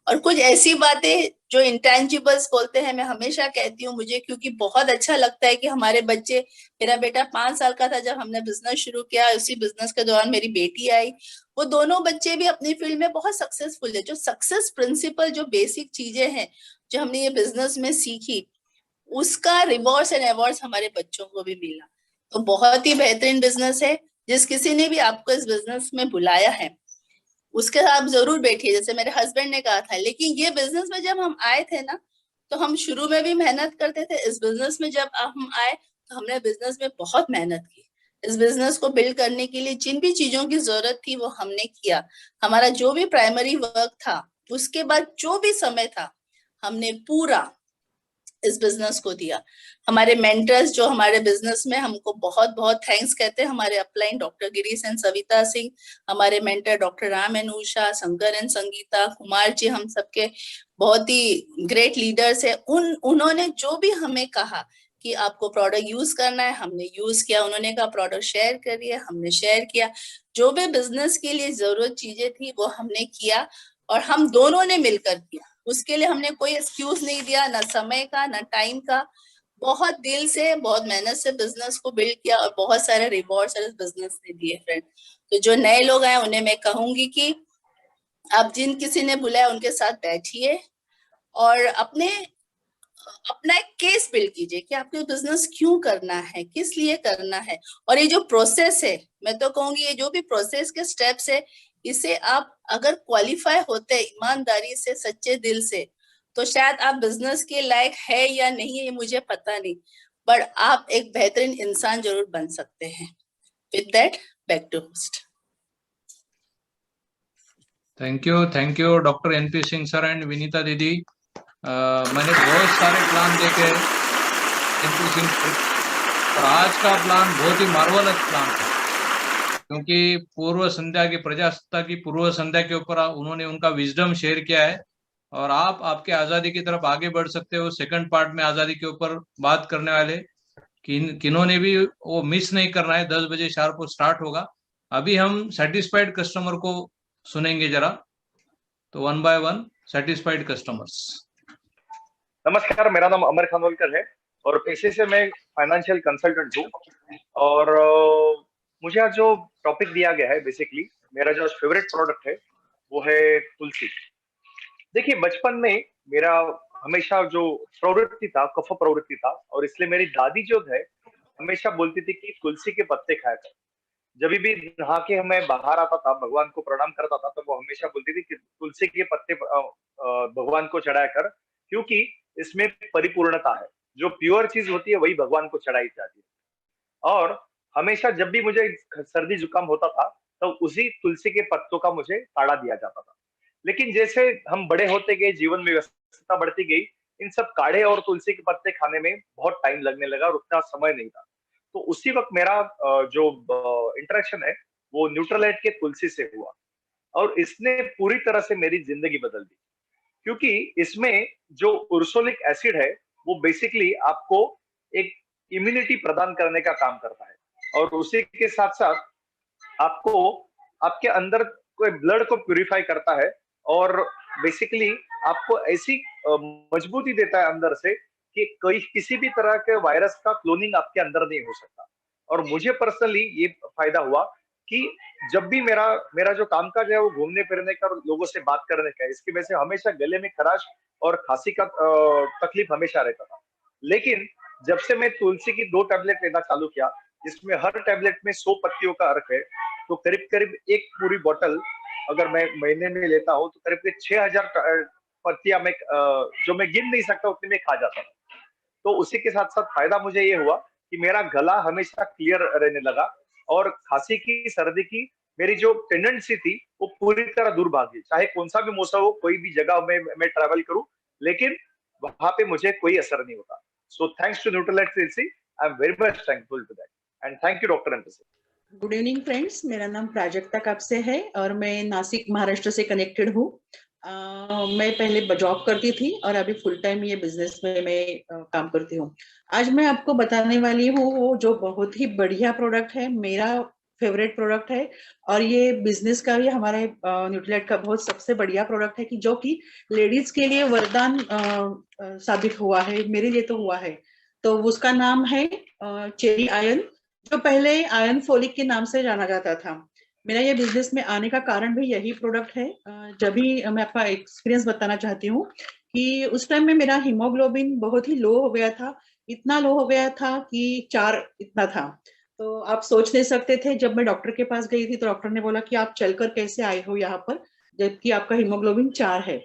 और कुछ ऐसी बातें जो इंटेंजिबल्स बोलते हैं, मैं हमेशा कहती हूँ, मुझे क्योंकि बहुत अच्छा लगता है कि हमारे बच्चे, मेरा बेटा 5 साल का था जब हमने बिजनेस शुरू किया, उसी बिजनेस के दौरान मेरी बेटी आई। वो दोनों बच्चे भी अपनी फील्ड में बहुत सक्सेसफुल है। जो सक्सेस प्रिंसिपल, जो बेसिक चीजें हैं जो हमने ये बिजनेस में सीखी, उसका रिवॉर्ड्स एंड अवार्ड्स हमारे बच्चों को भी मिला। तो बहुत ही बेहतरीन बिजनेस है। जिस किसी ने भी आपको इस बिजनेस में बुलाया है उसके साथ जरूर बैठिए, जैसे मेरे हस्बैंड ने कहा था। लेकिन ये बिजनेस में जब हम आए थे ना, तो हम शुरू में भी मेहनत करते थे। इस बिजनेस में जब हम आए तो हमने बिजनेस में बहुत मेहनत की। इस बिजनेस को बिल्ड करने के लिए जिन भी चीजों की जरूरत थी वो हमने किया। हमारा जो भी प्राइमरी वर्क था, उसके बाद जो भी समय था, हमने पूरा इस बिजनेस को दिया। हमारे मेंटर्स जो हमारे बिजनेस में हमको बहुत बहुत थैंक्स कहते हैं, हमारे upline doctor Girish and Savita Singh, हमारे mentor doctor Ram and Usha, Shankar and Sangeeta, Kumar ji, हम सबके बहुत ही ग्रेट लीडर्स है। उन्होंने जो भी हमें कहा कि आपको प्रोडक्ट यूज करना है, हमने यूज किया। उन्होंने कहा प्रोडक्ट शेयर करिए, हमने शेयर किया। जो भी बिजनेस के लिए जरूरत चीजें थी वो हमने किया, और हम दोनों ने मिलकर किया। उसके लिए हमने कोई एक्सक्यूज नहीं दिया, ना समय का ना टाइम का। बहुत दिल से, बहुत मेहनत से बिजनेस को बिल्ड किया और बहुत सारे रिवॉर्ड्स इस बिजनेस ने दिए फ्रेंड। तो जो नए लोग आए उन्हें मैं कहूंगी कि आप जिन किसी ने बुलाया उनके साथ बैठिए और अपना एक केस बिल्ड कीजिए कि आपको बिजनेस क्यों करना है, किस लिए करना है। और ये जो प्रोसेस है, मैं तो कहूंगी ये जो भी प्रोसेस के स्टेप्स है, इसे आप अगर क्वालिफाई होते ईमानदारी से, सच्चे दिल से, तो शायद आप बिजनेस के लायक है या नहीं है ये मुझे पता नहीं, पर आप एक बेहतरीन इंसान जरूर बन सकते हैं। With that, back to host. Thank you doctor NP Singh sir and Vinita दीदी। मैंने बहुत सारे प्लान देखे एनपी सिंह सर, और आज का प्लान बहुत ही मार्वलस प्लान है, क्योंकि पूर्व संध्या की प्रजासत्ता की पूर्व संध्या के ऊपर उन्होंने उनका विजडम शेयर किया है, और आप आपके आजादी की तरफ आगे बढ़ सकते हो। सेकंड पार्ट में आजादी के ऊपर बात करने वाले किन्होंने भी वो मिस नहीं करना है। 10 बजे शार्प को स्टार्ट होगा। अभी हम सेटिस्फाइड कस्टमर को सुनेंगे जरा, तो 1 बाय 1 सेटिस्फाइड कस्टमर्स। नमस्कार, मेरा नाम अमर खानोलकर है और पेशे से मैं फाइनेंशियल कंसल्टेंट हूँ। और मुझे आज जो टॉपिक दिया गया है, बेसिकली मेरा जो फेवरेट प्रोडक्ट है वो है तुलसी। देखिए, बचपन में मेरा हमेशा जो प्रवृत्ति था, कफ प्रवृत्ति था, और इसलिए मेरी दादी जो है हमेशा बोलती थी कि तुलसी के पत्ते खाया कर। जब भी नहा के मैं बाहर आता था, भगवान को प्रणाम करता था, तो वो हमेशा बोलती थी कि तुलसी के पत्ते भगवान को चढ़ाया कर, क्योंकि इसमें परिपूर्णता है। जो प्योर चीज होती है वही भगवान को चढ़ाई जाती है। और हमेशा जब भी मुझे सर्दी जुकाम होता था तो उसी तुलसी के पत्तों का मुझे काढ़ा दिया जाता था। लेकिन जैसे हम बड़े होते गए, जीवन में व्यस्तता बढ़ती गई, इन सब काढ़े और तुलसी के पत्ते खाने में बहुत टाइम लगने लगा और उतना समय नहीं था। तो उसी वक्त मेरा जो इंटरेक्शन है वो न्यूट्रलाइट के तुलसी से हुआ, और इसने पूरी तरह से मेरी जिंदगी बदल दी। क्योंकि इसमें जो उर्सोलिक एसिड है वो बेसिकली आपको एक इम्यूनिटी प्रदान करने का काम करता है, और उसी के साथ साथ आपको आपके अंदर कोई ब्लड को प्यूरिफाई करता है, और बेसिकली आपको ऐसी मजबूती देता है अंदर से कि कोई किसी भी तरह के वायरस का क्लोनिंग आपके अंदर नहीं हो सकता। और मुझे पर्सनली ये फायदा हुआ कि जब भी मेरा मेरा जो कामकाज है वो घूमने फिरने का और लोगों से बात करने का है, इसकी वजह से हमेशा गले में खराश और खांसी का तकलीफ हमेशा रहता था। लेकिन जब से मैं तुलसी की 2 टैबलेट लेना चालू किया, जिसमें हर टैबलेट में 100 पत्तियों का अर्क है, तो करीब करीब एक पूरी बोतल अगर मैं महीने में लेता हूँ तो करीब 6000 पत्तियां मैं जो मैं गिन नहीं सकता उतनी में खा जाता था। तो उसी के साथ साथ फायदा मुझे ये हुआ कि मेरा गला हमेशा क्लियर रहने लगा, और खांसी की, सर्दी की मेरी जो टेंडेंसी थी वो पूरी तरह दूर भागी। चाहे कौन सा भी मौसम हो, कोई भी जगह में मैं ट्रैवल करूं, लेकिन वहां पे मुझे कोई असर नहीं होता। So thanks to Nutrilite Tulsi, I am very much thankful to that, and thank you doctor NP. Good evening friends, मेरा नाम प्राजक्ता कापसे है और मैं नासिक महाराष्ट्र से कनेक्टेड हूँ। मैं पहले जॉब करती थी और अभी फुल टाइम ये बिजनेस में मैं काम करती हूँ। आज मैं आपको बताने वाली हूँ वो जो बहुत ही बढ़िया प्रोडक्ट है, मेरा फेवरेट प्रोडक्ट है, और ये बिजनेस का भी हमारे न्यूट्रलाइट का बहुत सबसे बढ़िया प्रोडक्ट है कि जो कि लेडीज के लिए वरदान साबित हुआ है, मेरे लिए तो हुआ है। तो उसका नाम है चेरी आयन, जो पहले आयन फोलिक के नाम से जाना जाता था। मेरा ये बिजनेस में आने का कारण भी यही प्रोडक्ट है। जब भी मैं आपका एक्सपीरियंस बताना चाहती हूँ कि उस टाइम में मेरा हीमोग्लोबिन बहुत ही लो हो गया था, इतना लो हो गया था कि 4 इतना था। तो आप सोच नहीं सकते थे, जब मैं डॉक्टर के पास गई थी तो डॉक्टर ने बोला कि आप चलकर कैसे आए हो यहाँ पर जबकि आपका हीमोग्लोबिन 4 है।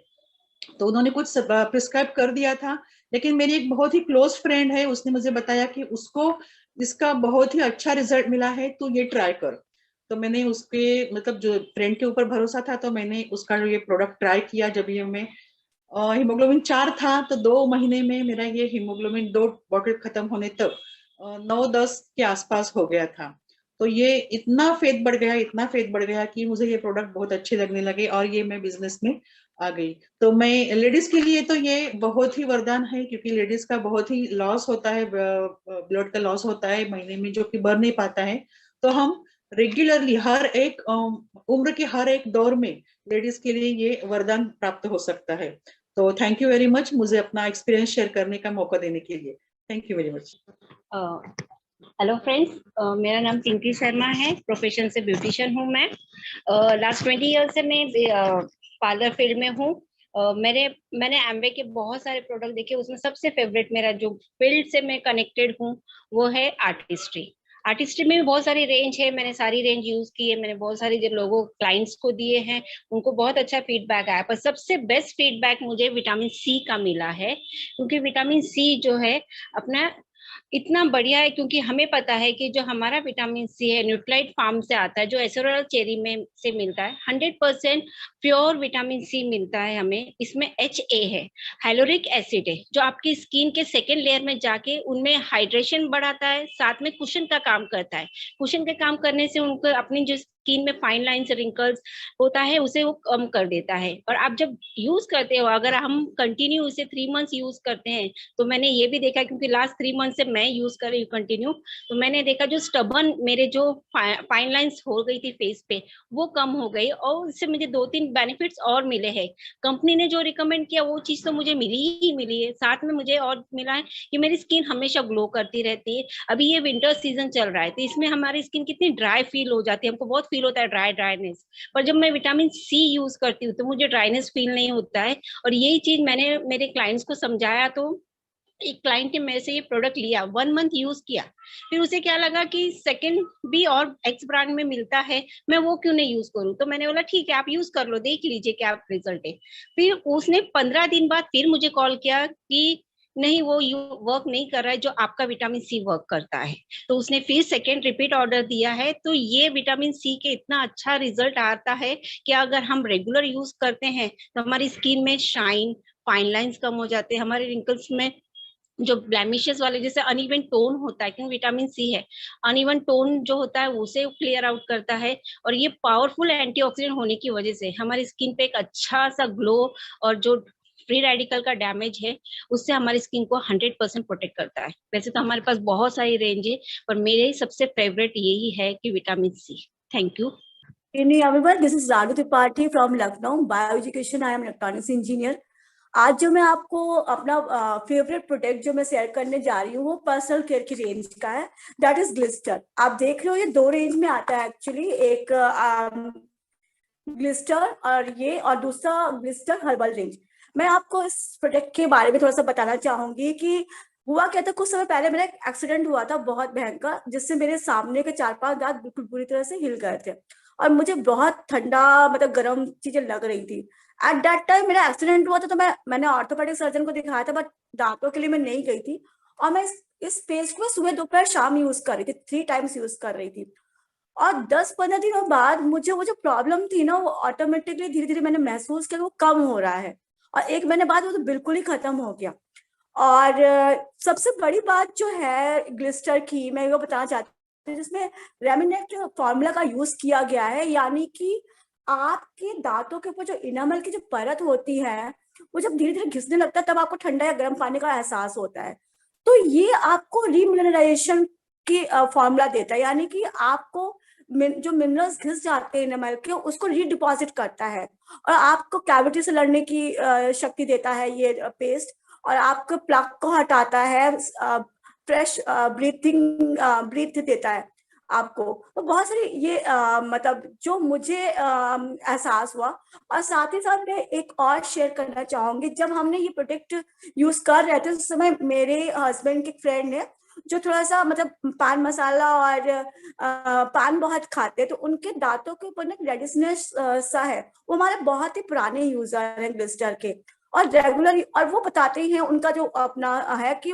तो उन्होंने कुछ प्रिस्क्राइब कर दिया था, लेकिन मेरी एक बहुत ही क्लोज फ्रेंड है, उसने मुझे बताया कि उसको इसका बहुत ही अच्छा रिजल्ट मिला है, तो ये ट्राई कर। तो मैंने उसके मतलब जो फ्रेंड के ऊपर भरोसा था, तो मैंने उसका ये प्रोडक्ट ट्राई किया। जब ये मैं हीमोग्लोबिन 4 था तो 2 महीने में मेरा ये हीमोग्लोबिन 2 बॉटल खत्म होने तक 9-10 के आसपास हो गया था। तो ये इतना फेथ बढ़ गया, इतना फेथ बढ़ गया कि मुझे ये प्रोडक्ट बहुत अच्छे लगने लगे और ये मैं बिजनेस में आ गई। तो मैं लेडीज के लिए तो ये बहुत ही वरदान है, क्योंकि लेडीज का बहुत ही लॉस होता है, ब्लड का लॉस होता है महीने में, जो कि बढ़ नहीं पाता है। तो हम रेगुलरली हर एक उम्र के हर एक दौर में लेडीज के लिए ये वरदान प्राप्त हो सकता है। तो थैंक यू वेरी मच मुझे अपना एक्सपीरियंस शेयर करने का मौका देने के लिए। Thank you very much. Hello friends, मेरा नाम पिंकी शर्मा है, प्रोफेशन से ब्यूटिशियन हूँ मैं। लास्ट 20 ईयर से मैं पार्लर फील्ड में हूँ। मैंने एम्वे के बहुत सारे प्रोडक्ट देखे, उसमें सबसे फेवरेट मेरा जो फील्ड से मैं कनेक्टेड हूँ वो है आर्टिस्ट्री। आर्टिस्ट्री में भी बहुत सारी रेंज है, मैंने सारी रेंज यूज की है, मैंने बहुत सारे जो लोगों क्लाइंट्स को दिए हैं, उनको बहुत अच्छा फीडबैक आया, पर सबसे बेस्ट फीडबैक मुझे विटामिन सी का मिला है, क्योंकि विटामिन सी जो है अपना इतना बढ़िया है, क्योंकि हमें पता है कि जो हमारा विटामिन सी है न्यूट्राइट फार्म से आता है, जो एसेरोल चेरी में से मिलता है, 100% प्योर विटामिन सी मिलता है हमें। इसमें HA है, हाइलोरिक एसिड है, जो आपकी स्किन के सेकेंड लेयर में जाके उनमें हाइड्रेशन बढ़ाता है, साथ में कुशन का काम करता है। कुशन के काम करने से उनको अपनी जो स्किन में फाइन लाइन्स रिंकल्स होता है उसे वो कम कर देता है। और आप जब यूज करते हो, अगर हम कंटिन्यू उसे 3 मंथ्स यूज करते हैं, तो मैंने ये भी देखा, क्योंकि लास्ट 3 मंथ से मैं यूज कर रही हूँ कंटिन्यू, तो मैंने देखा जो स्टबन मेरे जो फाइन लाइन्स हो गई थी फेस पे, वो कम हो गई, और उससे मुझे 2-3 बेनिफिट्स और मिले हैं। कंपनी ने जो रिकमेंड किया वो चीज तो मुझे मिली ही मिली है, साथ में मुझे और मिला है कि मेरी स्किन हमेशा ग्लो करती रहती है। अभी ये विंटर सीजन चल रहा है, तो इसमें हमारी स्किन कितनी ड्राई फील हो जाती है, हमको बहुत फील होता है ड्राईनेस, पर जब मैं विटामिन सी यूज करती हूँ तो मुझे ड्राईनेस फील नहीं होता है। और यही चीज मैंने मेरे क्लाइंट्स को समझाया, तो एक क्लाइंट ने मेरे से ये प्रोडक्ट लिया, 1 मंथ यूज किया, फिर उसे क्या लगा कि सेकंड भी और एक्स ब्रांड में मिलता है, मैं वो क्यों नहीं यूज करूं। तो मैंने बोला ठीक है, आप यूज कर लो, देख लीजिए क्या रिजल्ट है। फिर उसने 15 दिन बाद फिर मुझे कॉल किया कि नहीं, वो वर्क नहीं कर रहा है जो आपका विटामिन सी वर्क करता है। तो उसने फिर सेकेंड रिपीट ऑर्डर दिया है। तो ये विटामिन सी के इतना अच्छा रिजल्ट आता है कि अगर हम रेगुलर यूज करते हैं तो हमारी स्किन में शाइन, फाइन लाइन्स कम हो जाते हैं, हमारे रिंकल्स में जो ब्लेमिशेस वाले, जैसे अनइवन टोन होता है, क्योंकि विटामिन सी है, अनइवन टोन जो होता है उसे क्लियर आउट करता है। और ये पावरफुल एंटीऑक्सीडेंट होने की वजह से हमारी स्किन पे एक अच्छा सा ग्लो, और जो फ्री रेडिकल का डैमेज है उससे हमारी स्किन को 100% प्रोटेक्ट करता है। वैसे तो हमारे पास बहुत सारी रेंज है, पर मेरे सबसे फेवरेट यही है कि vitamin C. Thank you. Good evening, everyone. This is Raghu Tripathi from Lucknow. Bioeducation, I am electronics engineer. आज जो मैं आपको अपना फेवरेट प्रोडक्ट जो मैं शेयर करने जा रही हूँ वो पर्सनल केयर की रेंज का है, दैट इज ग्लिस्टर। आप देख रहे हो ये 2 रेंज में आता है एक्चुअली, एक ग्लिस्टर और दूसरा ग्लिस्टर हर्बल रेंज। मैं आपको इस प्रोडक्ट के बारे में थोड़ा सा बताना चाहूंगी कि हुआ क्या था। कुछ समय पहले मेरा एक एक्सीडेंट हुआ था बहुत भयंकर, जिससे मेरे सामने के 4-5 दांत बिल्कुल बुरी तरह से हिल गए थे और मुझे बहुत ठंडा मतलब गर्म चीजें लग रही थी। एट दैट टाइम मेरा एक्सीडेंट हुआ था, तो मैंने ऑर्थोपेडिक सर्जन को दिखाया था, बट दांतों के लिए मैं नहीं गई थी। और मैं इस पेस्ट को सुबह दोपहर शाम यूज कर रही थी, 3 टाइम्स यूज कर रही थी। और 10-15 दिनों बाद मुझे वो जो प्रॉब्लम थी ना, वो ऑटोमेटिकली धीरे धीरे मैंने महसूस किया वो कम हो रहा है, और 1 महीने बाद वो तो बिल्कुल ही खत्म हो गया। और सबसे बड़ी बात जो है ग्लिस्टर की, मैं वो बताना चाहती हूँ, जिसमें रेमिनेट फॉर्मूला का यूज किया गया है, यानी कि आपके दांतों के ऊपर जो इनामल की जो परत होती है वो जब धीरे धीरे घिसने लगता है तब आपको ठंडा या गर्म पानी का एहसास होता है। तो ये आपको रीमिनरलाइजेशन की फॉर्मूला देता है, यानी कि आपको जो मिनरल्स घिस जाते हैं इनामल के उसको रीडिपॉजिट करता है, और आपको कैविटी से लड़ने की शक्ति देता है ये पेस्ट, और आपको प्लग को हटाता है, फ्रेश ब्रीथ देता है आपको। तो बहुत सारी ये मतलब जो मुझे एहसास हुआ। और साथ ही साथ मैं एक और शेयर करना चाहूंगी, जब हमने ये प्रोडक्ट यूज कर रहे थे उस समय मेरे हस्बैंड के फ्रेंड है जो थोड़ा सा मतलब पान मसाला और पान बहुत खाते हैं, तो उनके दांतों के ऊपर ना रेडिशनेस सा है। वो हमारे बहुत ही पुराने यूजर हैं ग्लिस्टर के, और रेगुलर, और वो बताते हैं उनका जो अपना है कि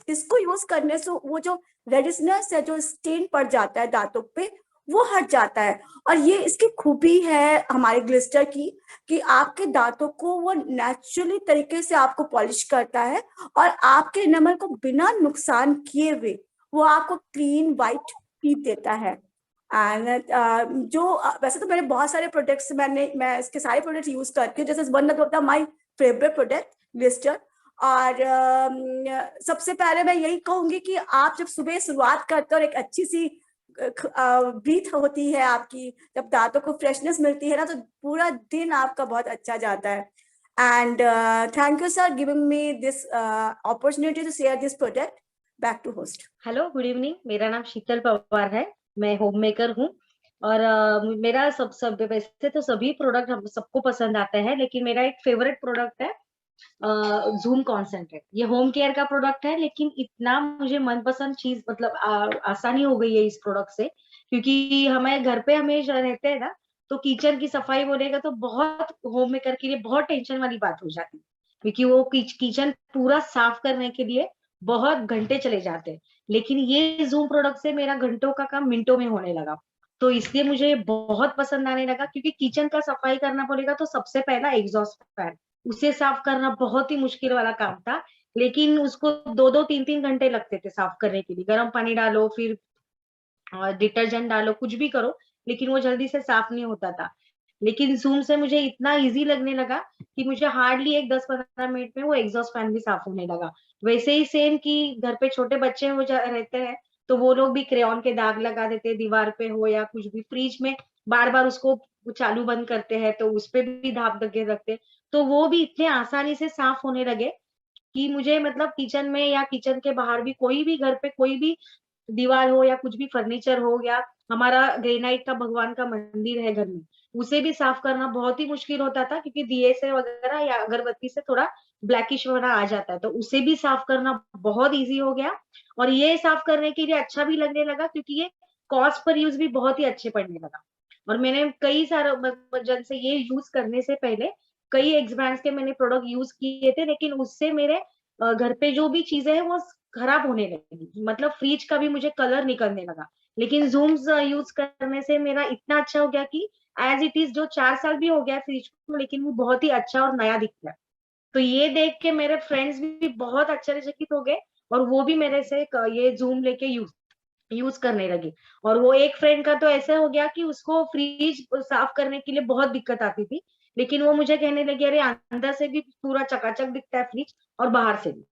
इसको यूज करने से वो जो रेडिशनेस है, जो स्टेन पड़ जाता है दांतों पे, वो हट जाता है। और ये इसकी खूबी है हमारे ग्लिस्टर की कि आपके दांतों को वो नेचुरली तरीके से आपको पॉलिश करता है, और आपके एनामल को बिना नुकसान किए हुए वो आपको क्लीन वाइट टीथ देता है। एंड वैसे तो मेरे बहुत सारे प्रोडक्ट्स मैं इसके सारे प्रोडक्ट्स यूज करती हूँ, जैसे one of my favourite product Glister. और सबसे पहले मैं यही कहूंगी कि आप जब सुबह शुरुआत करते हो और एक अच्छी सी ब्रीथ होती है आपकी, जब दांतों को फ्रेशनेस मिलती है ना, तो पूरा दिन आपका बहुत अच्छा जाता है। And thank you sir giving me this opportunity to share this product. Back to host. Hello, good evening. मेरा नाम शीतल पवार है, मैं होम मेकर हूँ। और मेरा सब वैसे तो सभी प्रोडक्ट हम सबको पसंद आते हैं, लेकिन मेरा एक फेवरेट प्रोडक्ट है जूम कॉन्सेंट्रेट। ये होम केयर का प्रोडक्ट है, लेकिन इतना मुझे मनपसंद चीज, मतलब आसानी हो गई है इस प्रोडक्ट से, क्योंकि हमारे घर पे हमेशा रहते हैं ना, तो किचन की सफाई बोलेगा तो बहुत होम मेकर के लिए बहुत टेंशन वाली बात हो जाती है, क्योंकि वो किचन पूरा साफ करने के लिए बहुत घंटे चले जाते हैं। लेकिन ये जूम प्रोडक्ट से मेरा घंटों का काम मिनटों में होने लगा, तो इसलिए मुझे बहुत पसंद आने लगा। क्योंकि किचन का सफाई करना बोलेगा तो सबसे पहला एग्जॉस्ट फैन, उसे साफ करना बहुत ही मुश्किल वाला काम था, लेकिन उसको 2-2 3-3 घंटे लगते थे साफ करने के लिए। गर्म पानी डालो, फिर डिटर्जेंट डालो, कुछ भी करो, लेकिन वो जल्दी से साफ नहीं होता था। लेकिन जूम से मुझे इतना इजी लगने लगा कि मुझे हार्डली एक 10-15 मिनट में वो एग्जॉस्ट फैन भी साफ होने लगा। वैसे ही सेम कि घर पे छोटे बच्चे रहते हैं, तो वो लोग भी क्रेयॉन के दाग लगा देते हैं दीवार पे हो या कुछ भी, फ्रिज में बार बार उसको चालू बंद करते हैं तो उस पे भी दाग लगे रखते हैं, तो वो भी इतने आसानी से साफ होने लगे कि मुझे, मतलब किचन में या किचन के बाहर भी, कोई भी घर पे कोई भी दीवार हो या कुछ भी फर्नीचर हो, या हमारा ग्रेनाइट का भगवान का मंदिर है घर में, उसे भी साफ करना बहुत ही मुश्किल होता था, क्योंकि दिए से वगैरह या अगरबत्ती से थोड़ा ब्लैकिश होना आ जाता है, तो उसे भी साफ करना बहुत इजी हो गया। और ये साफ करने के लिए अच्छा भी लगने लगा, क्योंकि ये कॉस्ट पर यूज भी बहुत ही अच्छे पड़ने लगा। और मैंने कई सारे जन से ये यूज करने से पहले कई एक्स ब्रांड्स के मैंने प्रोडक्ट यूज किए थे, लेकिन उससे मेरे घर पे जो भी चीजें हैं वो खराब होने लगी, मतलब फ्रिज का भी मुझे कलर निकलने लगा। लेकिन जूम्स यूज करने से मेरा इतना अच्छा हो गया कि एज इट इज, जो 4 साल भी हो गया फ्रिज को, लेकिन वो बहुत ही अच्छा और नया दिखता है। तो ये देख के मेरे फ्रेंड्स भी बहुत आश्चर्यचकित हो गए, और वो भी मेरे से ये जूम लेके यूज करने लगी। और वो एक फ्रेंड का तो ऐसा हो गया कि उसको फ्रिज साफ करने के लिए बहुत दिक्कत आती थी, लेकिन वो मुझे कहने लगी, अरे अंदर से भी पूरा चकाचक दिखता है फ्रिज और बाहर से भी।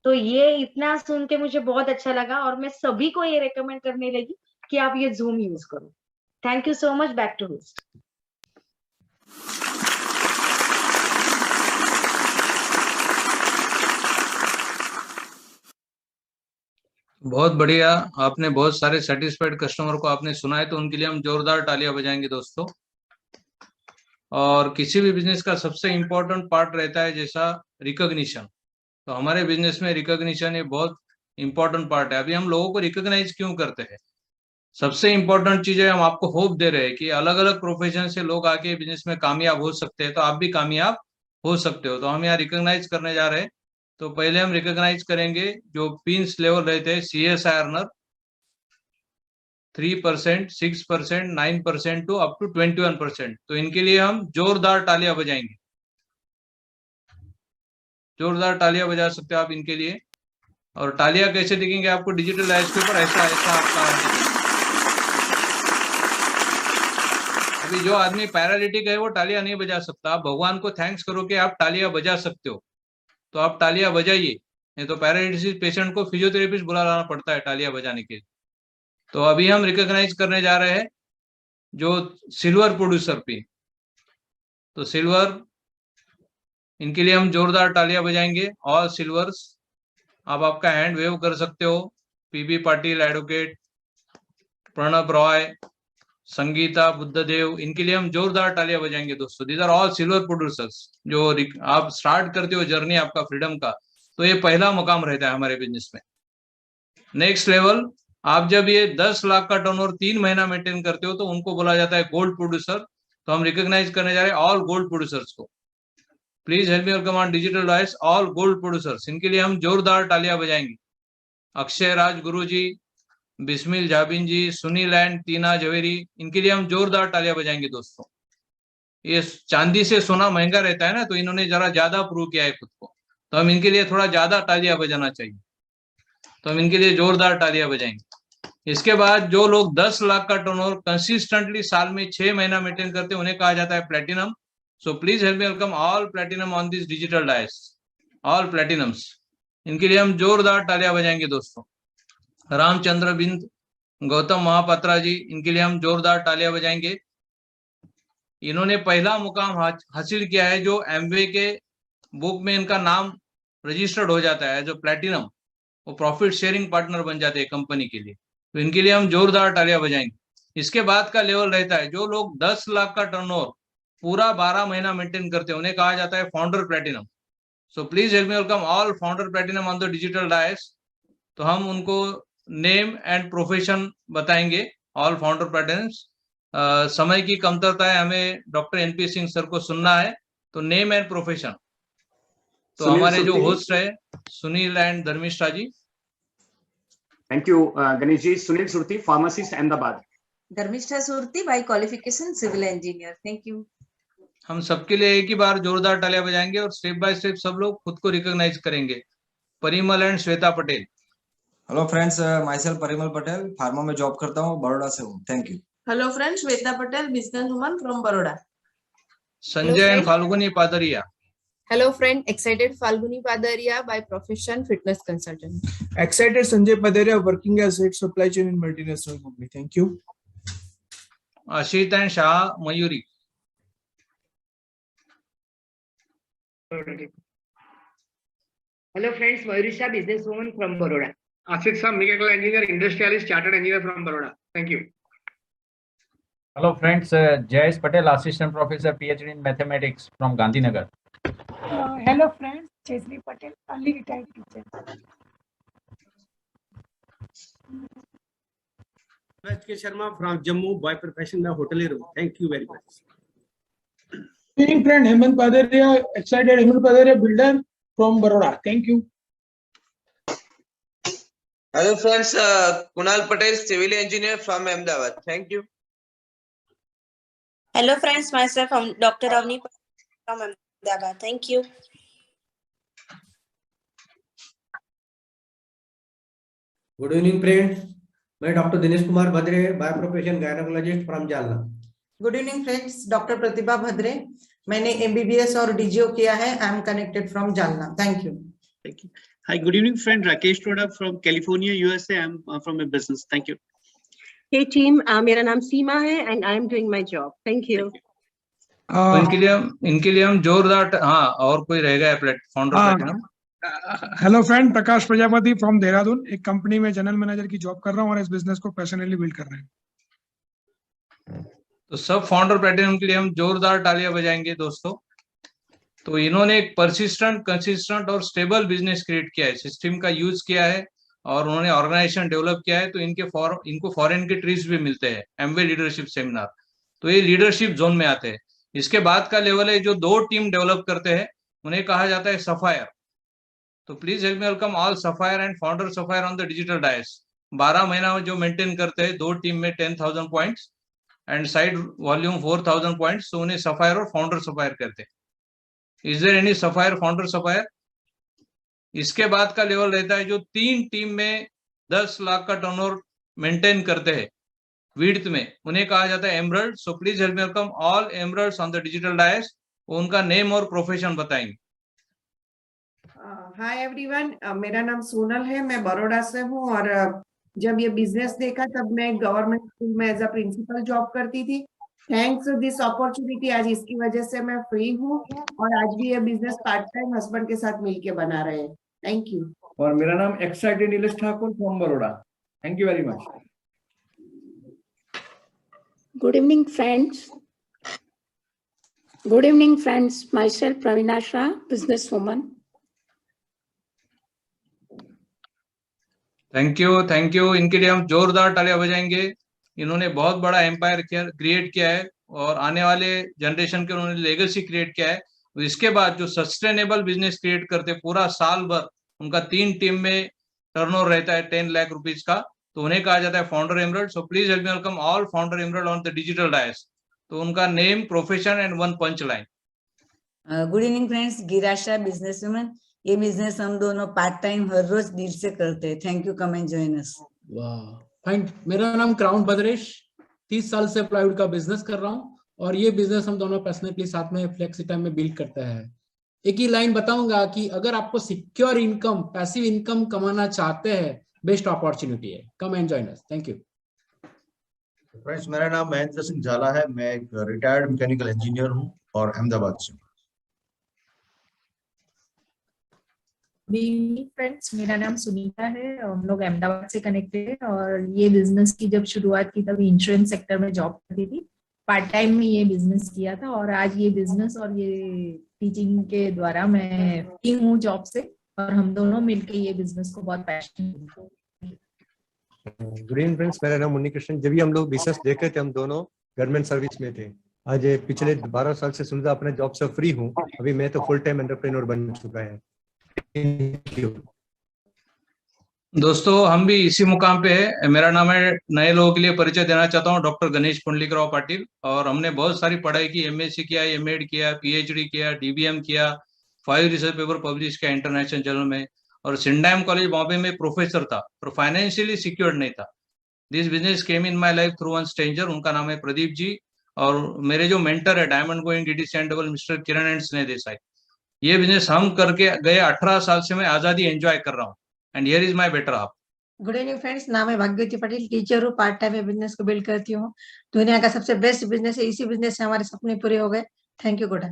तो ये इतना सुन के मुझे बहुत अच्छा लगा, और मैं सभी को ये रेकमेंड करने लगी कि आप ये जूम यूज करो। Thank you so much. Back to host. बहुत बढ़िया, आपने बहुत सारे सेटिस्फाइड कस्टमर को आपने सुनाए, तो उनके लिए हम जोरदार तालियां बजाएंगे दोस्तों। और किसी भी बिजनेस का सबसे इम्पोर्टेंट पार्ट रहता है जैसा रिकॉग्निशन, तो हमारे बिजनेस में रिकॉग्निशन ये बहुत इंपॉर्टेंट पार्ट है। अभी हम लोगों को रिकॉग्नाइज क्यों करते हैं? सबसे इम्पोर्टेंट चीज है, हम आपको होप दे रहे हैं कि अलग अलग प्रोफेशन से लोग आके बिजनेस में कामयाब हो सकते हैं, तो आप भी कामयाब हो सकते हो। तो हम यहाँ रिकॉग्नाइज करने जा रहे हैं। तो पहले हम रिकॉग्नाइज करेंगे जो पिंस लेवल रहते हैं, CSI earner 3%, 6%, 9% to up to 21%। तो इनके लिए हम जोरदार तालियां बजाएंगे। जोरदार तालियां बजा सकते हो आप इनके लिए। और तालियां कैसे दिखेंगे आपको डिजिटल डायस के ऊपर? ऐसा ऐसा आपका अभी जो आदमी पैरालिटिक है वो तालियां नहीं बजा सकता। आप भगवान को थैंक्स करो कि आप तालियां बजा सकते हो, तो आप तालियां बजाइए। नहीं तो पैरालिटिस पेशेंट को फिजियोथेरेपिस्ट बुलाना पड़ता है तालियां बजाने के लिए। तो अभी हम रिकॉग्नाइज करने जा रहे हैं जो सिल्वर प्रोड्यूसर पे। तो सिल्वर, इनके लिए हम जोरदार तालियां बजाएंगे। ऑल सिल्वर्स, आप आपका हैंड वेव कर सकते हो। PB पाटिल एडवोकेट, प्रणब रॉय, संगीता बुद्धदेव, इनके लिए हम जोरदार तालियां बजाएंगे दोस्तों। These are all silver producers. जो आप स्टार्ट करते हो जर्नी आपका फ्रीडम का, तो ये पहला मुकाम रहता है हमारे बिजनेस में। नेक्स्ट लेवल, आप जब ये 10 लाख का टर्नओवर 3 महीना मेंटेन करते हो तो उनको बोला जाता है गोल्ड प्रोड्यूसर। तो हम रिकॉग्नाइज करने जा रहे हैं ऑल गोल्ड प्रोड्यूसर्स को। Please help me welcome on digital dais all gold producers. इनके लिए हम जोरदार तालियां बजाएंगे। अक्षय राज गुरु जी, बिस्मिल जाबिन जी, सुनील एंड टीना जवेरी, इनके लिए हम जोरदार तालियां बजाएंगे दोस्तों। ये चांदी से सोना महंगा रहता है ना, तो इन्होंने जरा ज्यादा प्रूव किया है खुद को, तो हम इनके लिए थोड़ा ज्यादा तालियां बजाना चाहिए। तो हम इनके लिए जोरदार तालियां बजाएंगे। इसके बाद जो लोग 10 लाख का टर्नओवर कंसिस्टेंटली साल में 6 महीना मेंटेन करते हैं उन्हें कहा जाता है platinum. So please help me welcome all platinum on this digital dais, all platinums. इनके लिए हम जोरदार तालियां बजाएंगे दोस्तों। रामचंद्र बिंद, गौतम महापात्रा जी, इनके लिए हम जोरदार तालियां बजाएंगे। इन्होंने पहला मुकाम हासिल किया है जो एमवे के बुक में इनका नाम रजिस्टर्ड हो जाता है जो प्लेटिनम, वो प्रॉफिट शेयरिंग पार्टनर बन जाते हैं कंपनी के लिए। तो इनके लिए हम जोरदार तालियां बजाएंगे। इसके बाद का लेवल रहता है जो लोग 10 लाख का टर्नओवर पूरा 12 महीना मेंटेन करते हैं उन्हें कहा जाता है founder platinum. So please help me welcome all founder platinum on the digital dais. तो हम उनको नेम एंड प्रोफेशन बताएंगे, ऑल फाउंडर प्लेटिनम्स। समय की कमतरता है, हमें डॉक्टर एनपी सिंह सर को सुनना है, तो नेम एंड प्रोफेशन। तो हमारे जो होस्ट है Sunil and Dharmishtha ji. Thank you Ganesh ji. Sunil Surti, pharmacist Ahmedabad. Dharmishtha Surti, by qualification civil engineer. Thank you. हम सबके लिए एक ही बार जोरदार तालियां बजाएंगे और स्टेप बाय स्टेप सब लोग खुद को रिकॉग्नाइज करेंगे। Parimal and Shweta Patel. Hello friends, myself Parimal Patel, pharma में जॉब करता हूँ, बड़ौदा से हूँ। Thank you. Hello friends, Shweta Patel, business woman from Baroda. Sanjay and Falguni Padariya. Hello friend, excited Falguni Padaria, by profession fitness consultant. Excited Sanjay Padaria, working as head supply chain in multinational company. Thank you. Ashit and Shah Mayuri. Hello friends, Mayuri Shah, business woman from Baroda. Ashit Shah, mechanical engineer, industrialist, chartered engineer from Baroda. Thank you. Hello friends, Jayesh Patel, assistant professor, PhD in mathematics from Gandhinagar. Hello friends, Chesri Patel, early retired teacher. H.K. Sharma from Jammu, by profession मैं hotelier हूँ. Thank you very much. Meeting friend Hemant Padaria, excited Hemant Padaria, builder from Baroda. Thank you. Hello friends, Kunal Patel, civil engineer from Ahmedabad. Thank you. Hello friends, myself Dr. Avni from Ahmedabad. Thank you. Good evening friends, मैं doctor Dinesh Kumar Bhadre, by profession gynaecologist from Jalna. Good evening friends, doctor Pratibha Bhadre, मैंने MBBS और DGO किया है। I am connected from Jalna. Thank you. Thank you. Hi, good evening, friend Rakesh Toda from California, USA. I'm from a business. Thank you. Hey team, मेरा नाम सीमा है and I am doing my job. Thank you. तो इनके लिए हम जोरदार, हाँ, और कोई रहेगा founder platinum. Hello friend, Prakash Prajapati from Dehradun, एक कंपनी में जनरल मैनेजर की जॉब कर रहा हूँ और इस बिजनेस को पैशनेटली बिल्ड कर रहे हैं। तो सब फाउंडर प्लेटिनम के लिए हम जोरदार तालियां बजाएंगे दोस्तों। तो इन्होंने एक परसिस्टेंट, कंसिस्टेंट और स्टेबल बिजनेस क्रिएट किया है, सिस्टम का यूज किया है और उन्होंने ऑर्गेनाइजेशन डेवलप किया है। तो इनको फॉरेन के ट्रीज भी मिलते हैं, एमवे लीडरशिप सेमिनार। तो ये लीडरशिप जोन में आते हैं। इसके बाद का लेवल है जो 2 टीम डेवलप करते हैं, उन्हें कहा जाता है सफायर। तो please help me welcome all sapphire and founder sapphire on the digital dais. 12 महीना में जो मेंटेन करते हैं 2 टीम में 10,000 points and side volume 4,000 points, तो उन्हें सफायर और फाउंडर सफायर करते हैं। Is there any sapphire founder sapphire? इसके बाद का लेवल रहता है जो 3 टीम में 10 लाख का टर्नओवर मेंटेन करते हैं विड्थ में, उन्हें कहा जाता है emerald. So please help me welcome all emeralds on the digital dais. उनका नेम और प्रोफेशन बताएंगे। हाय एवरीवन, मेरा नाम सोनल है, मैं बड़ौदा से हूँ और जब ये बिजनेस देखा तब मैं गवर्नमेंट स्कूल में एज अ प्रिंसिपल जॉब करती थी। थैंक्स दिस अपॉर्चुनिटी, आज इसकी वजह से मैं फ्री हूँ और आज भी ये बिजनेस पार्ट टाइम हस्बैंड के साथ मिलके बना रहे हैं। Thank you. और मेरा नाम excited Nilesh Thakur from Baroda. Thank you very much. Good evening friends. Good evening friends. Myself Pravina Shah, business woman. Thank you. इनके लिए हम जोरदार तालियां बजाएंगे। इन्होंने बहुत बड़ा एम्पायर क्रिएट किया है और आने वाले जनरेशन के उन्होंने लेगेसी क्रिएट किया है। इसके बाद जो सस्टेनेबल बिजनेस क्रिएट करते पूरा साल भर, उनका 3 टीम में टर्नओवर रहता है 10 लाख रुपीज का, तो उन्हें कहा जाता है founder emerald. So please help me welcome all founder emerald on the digital dais. तो उनका name, profession and 1 punch line. Good evening friends, Girasha, business woman. ये बिजनेस हम दोनों पार्ट टाइम हर रोज दिल से करते हैं। Thank you, come and join us. वाह, फाइन। मेरा नाम क्राउन भद्रेश, 30 साल से प्लाईवुड का बिजनेस कर रहा हूँ और ये बिजनेस हम दोनों पर्सनली साथ में फ्लेक्सी टाइम में बिल्ड करते हैं। एक ही लाइन बताऊंगा कि अगर आपको सिक्योर इनकम, पैसिव इनकम कमाना चाहते हैं, बेस्ट अपॉर्चुनिटी है। Come and join us. Thank you friends, मेरा नाम महेंद्र सिंह झाला है, मैं एक रिटायर्ड मैकेनिकल इंजीनियर हूं और अहमदाबाद से। फ्रेंड्स, मेरा नाम सुनीता है, हम लोग अहमदाबाद से कनेक्टेड है और ये बिजनेस की जब शुरुआत की तब इंश्योरेंस सेक्टर में जॉब करती थी। पार्ट टाइम में ये बिजनेस किया था और आज ये बिजनेस और ये टीचिंग के द्वारा मैं फ्री हूँ जॉब से और हम दोनों मिलके ये बिजनेस को बहुत पैशन। गुड इवनिंग फ्रेंड्स, मेरा नाम मुन्नी कृष्ण। जब भी हम लोग बिजनेस देख रहे थे, हम दोनों गवर्नमेंट सर्विस में थे। आज पिछले 12 साल से सुनिधा अपने जॉब से फ्री हूँ। अभी मैं तो फुल टाइम एंटरप्रेन्योर बन चुका है। Thank you. दोस्तों, हम भी इसी मुकाम पे है। मेरा नाम है, नए लोगों के लिए परिचय देना चाहता हूँ, डॉक्टर गणेश पुंडलिकराव पाटिल। और हमने बहुत सारी पढ़ाई की, एमएससी किया, एमएड किया, पीएचडी किया, डीबीएम किया, 5 रिसर्च पेपर पब्लिश किया इंटरनेशनल जर्नल में, और सिंडाइम कॉलेज बॉम्बे में प्रोफेसर था, पर फाइनेंशियली सिक्योर्ड नहीं था। This business came in my life through one stranger, उनका नाम है प्रदीप जी। और मेरे जो मेंटर है diamond going DDC and double mister Kiran and स्नेह देसाई। ये बिजनेस हम करके गए 18 साल से मैं आजादी एंजॉय कर रहा हूँ। And here is my better half. Good evening friends, नाम है भाग्यवती पटेल, टीचर हूँ, पार्ट टाइम में बिजनेस को बिल्ड करती हूँ। दुनिया का सबसे बेस्ट बिजनेस है, इसी बिजनेस से हमारे सपने पूरे हो गए। Thank you. गुड।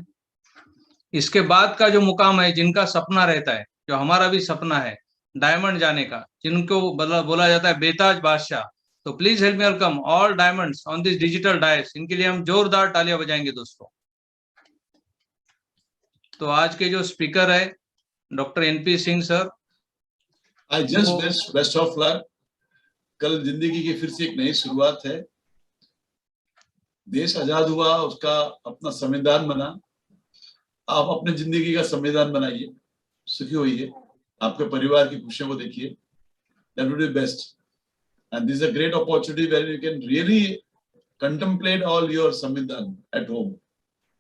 इसके बाद का जो मुकाम है, जिनका सपना रहता है, जो हमारा भी सपना है डायमंड जाने का, जिनको बोला जाता है बेताज बादशाह, तो please help me welcome all diamonds on this digital dais. इनके लिए हम जोरदार तालियां बजाएंगे दोस्तों। तो आज के जो स्पीकर है doctor NP Singh sir. I just best of luck. कल जिंदगी की फिर से एक नई शुरुआत है। देश आजाद हुआ, उसका अपना संविधान बना। आप अपने जिंदगी का संविधान बनाइए, सुखी होइए, आपके परिवार की खुशियों को देखिए। That would be best. And this is a great opportunity where you can really contemplate all your Samvidhan at home.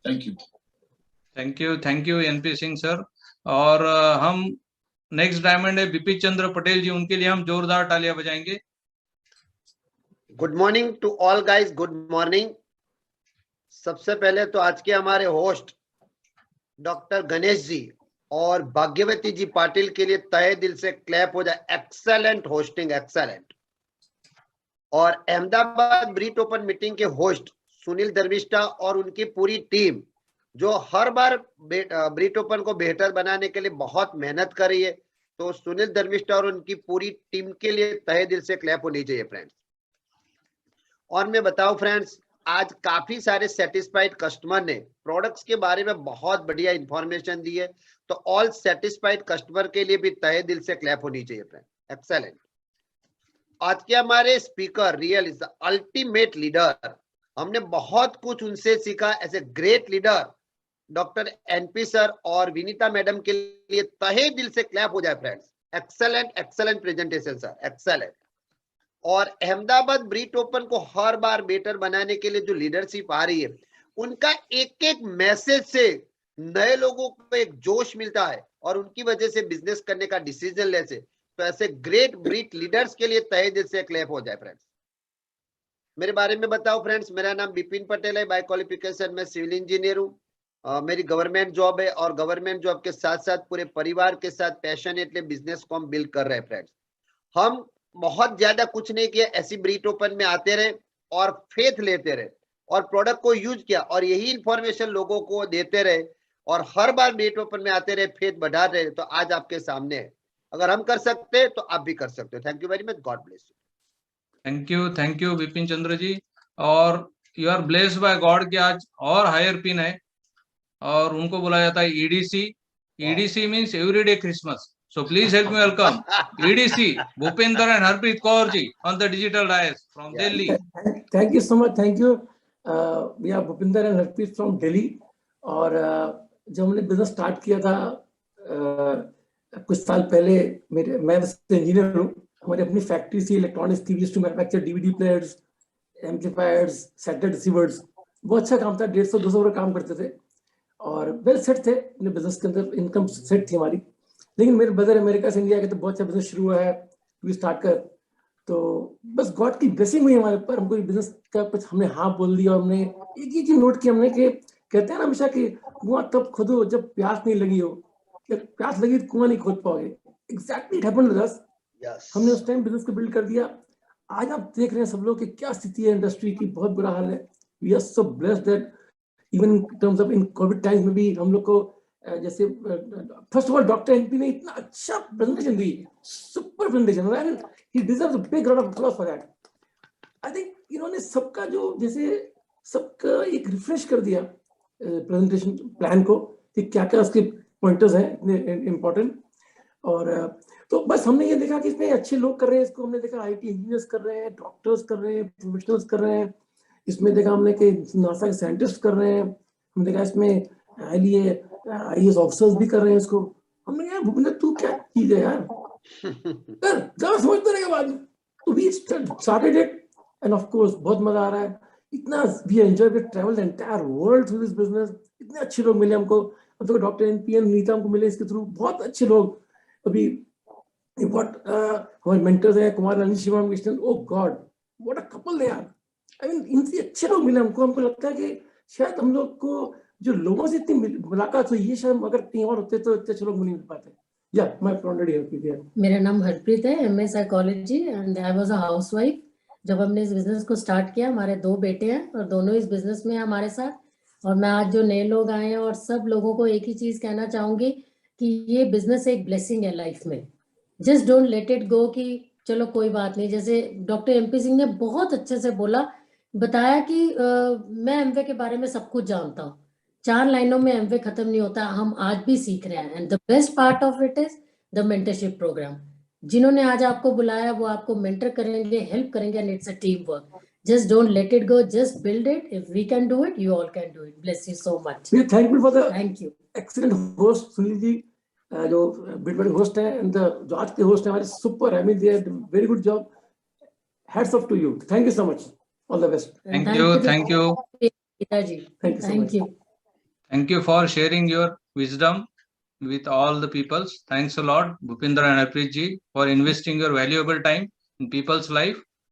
Thank you. Thank you NP Singh sir. और हम नेक्स्ट डायमंड है बिपिन चंद्र पटेल जी, उनके लिए हम जोरदार तालियां बजाएंगे। Good morning to all guys, good morning. सबसे पहले तो आज के हमारे होस्ट डॉक्टर गणेश जी और भाग्यवती जी पाटिल के लिए तहे दिल से क्लैप हो जाए। Excellent hosting, excellent. और अहमदाबाद ब्रीट ओपन मीटिंग के होस्ट सुनील धर्मिष्ठा और उनकी पूरी टीम, जो हर बार ब्रीट ओपन को बेहतर बनाने के लिए बहुत मेहनत कर रही है, तो सुनील धर्मिष्ठा और उनकी पूरी टीम के लिए तहे दिल से क्लैप होनी चाहिए फ्रेंड्स। और मैं बताऊं फ्रेंड्स, आज काफी सारे सेटिस्फाइड कस्टमर ने प्रोडक्ट्स के बारे में बहुत बढ़िया इंफॉर्मेशन दी है, तो ऑल सेटिस्फाइड कस्टमर के लिए भी तहे दिल से क्लैप होनी चाहिए फ्रेंड। एक्सेलेंट। आज के हमारे speaker real is the ultimate leader. हमने बहुत कुछ उनसे सीखा as a great leader. Doctor NP sir और विनीता मैडम के लिए तहे दिल से क्लैप हो जाए friends. Excellent, excellent presentation sir, excellent. और अहमदाबाद ब्रीट ओपन को हर बार बेटर बनाने के लिए जो लीडरशिप आ रही है, उनका एक एक मैसेज से नए लोगों को एक जोश मिलता है और उनकी वजह से बिजनेस करने का डिसीजन ले से। तो ऐसे ग्रेट ब्रीट लीडर्स के लिए तहे दिल से क्लैप हो जाए फ्रेंड्स। मेरे बारे में बताओ फ्रेंड्स, मेरा नाम बिपिन पटेल है। बाय क्वालिफिकेशन मैं सिविल इंजीनियर हूँ। मेरी गवर्नमेंट जॉब है और गवर्नमेंट जॉब के साथ साथ पूरे परिवार के साथ पैशनेटली बिजनेस को हम बिल्ड कर रहे हैं फ्रेंड्स। हम बहुत ज्यादा कुछ नहीं किया, ऐसी ब्रीट ओपन में आते रहे और फेथ लेते रहे और प्रोडक्ट को यूज किया और यही इंफॉर्मेशन लोगों को देते रहे और हर बार ब्रीट ओपन में आते रहे, फेथ बढ़ा रहे, तो आज आपके सामने है। अगर हम कर सकते हैं तो आप भी कर सकते हो। Thank you very much, God bless you. Thank you Vipin Chandra ji. और you are blessed by God कि आज और हायर पिन है और उनको बोला जाता है EDC. EDC means everyday Christmas. So please help me welcome EDC Bhupinder and Harpreet Kaur ji on the digital dais from Delhi. Thank you so much. Thank you. We are Bhupinder and Harpreet from Delhi. और जब हमने business start किया था कुछ साल पहले, मैं engineer हूँ। हमारी अपनी फैक्ट्री थी, इलेक्ट्रॉनिक्स थी। We used to manufacture DVD players, amplifiers, satellite receivers। बहुत अच्छा काम था, 150-200 काम करते थे और वेल सेट थे अपने बिजनेस के अंदर, इनकम सेट थी हमारी। लेकिन मेरे ब्रदर अमेरिका से इंडिया के तो बहुत अच्छा बिजनेस शुरू हुआ है, वी स्टार्ट कर। तो बस गॉड की ब्लेसिंग हुई हमारे ऊपर, हमको बिजनेस का कुछ हमने हाँ बोल दिया। और हमने एक ही चीज नोट की हमने कि कहते हैं ना हमेशा कि कुआं तब खोदो जब प्यास नहीं लगी हो। जब प्यास लगी तो कुआं नहीं खोद पाओगे। Exactly it happened with us. हमने उस टाइम बिजनेस को बिल्ड कर दिया। आज आप देख रहे हैं सब लोग कि क्या स्थिति है इंडस्ट्री की, बहुत बुरा हाल है। We are so blessed that even in terms of in COVID times में भी हम लोग को जैसे first of all doctor NP ने इतना अच्छा प्रेजेंटेशन दी, super presentation, and he deserves a big round of applause for that. I think इन्होंने सबका जो जैसे सबका एक रिफ्रेश कर दिया प्रेजेंटेशन प्लान को कि क्या क्या उसके पॉइंटर्स हैं इतने इम्पोर्टेंट। और तो बस हमने ये देखा कि इसमें अच्छे लोग कर रहे हैं, इसको हमने देखा आईटी इंजीनियर्स कर रहे हैं, डॉक्टर्स कर रहे हैं, प्रोफेशनल्स कर रहे हैं, इसमें देखा हमने कि नासा के साइंटिस्ट कर रहे हैं, हमने देखा इसमें IAS ऑफिसर्स भी कर रहे हैं इसको। हमने कहा भूपेंद्र तू क्या चीज है यार, कर जरा समझते रहेगा बाद में। तो we started it and of course बहुत मजा आ रहा है, इतना we enjoy, we travelled the entire world through this business. इतने अच्छे लोग मिले हमको, तो डॉक्टर NPN नीता हमको मिले इसके थ्रू, बहुत अच्छे लोग। अभी हमारे मेंटर्स हैं Kumar Ranjan Shivam Krishnan, oh God what a couple they are. I mean इनसे अच्छे लोग मिले हमको लगता है कि शायद हम लोग को जो लोगों से इतनी मुलाकात हुई है, शायद अगर कहीं और होते तो इतने अच्छे लोग नहीं मिल पाते। या मैं ऑलरेडी हियर। मेरा नाम हरप्रीत है, MA psychology and I was a housewife जब हमने इस बिजनेस को स्टार्ट किया। हमारे 2 बेटे हैं और दोनों इस बिजनेस में हैं हमारे साथ। और मैं आज जो नए लोग आए हैं और सब लोगों को एक ही चीज कहना चाहूंगी कि ये बिजनेस एक ब्लेसिंग है लाइफ में। Just don't let it go कि चलो कोई बात नहीं। जैसे डॉक्टर MP सिंह ने बहुत अच्छे से बताया कि मैं MBA के बारे में सब कुछ जानता हूँ। 4 लाइनों में MBA खत्म नहीं होता, हम आज भी सीख रहे हैं। And the best part of it is the mentorship programme. जिन्होंने आज आपको बुलाया वो आपको मेंटर करेंगे, हेल्प करेंगे, and it's a team work. Just don't let it go, just build it. If we can do it, you all can do it. Bless you so much. We are thankful for the Thank you. excellent host Sunil ji, जो बिल्कुल host है, and जो आज के host हैं हमारे super, I mean they are very good job. Hats off to you, thank you so much, all the best. Thank you. Thank you. Thank you for sharing your wisdom with all the peoples. Thanks a lot, Bhupinder and Harpreet ji, for investing your valuable time in people's life.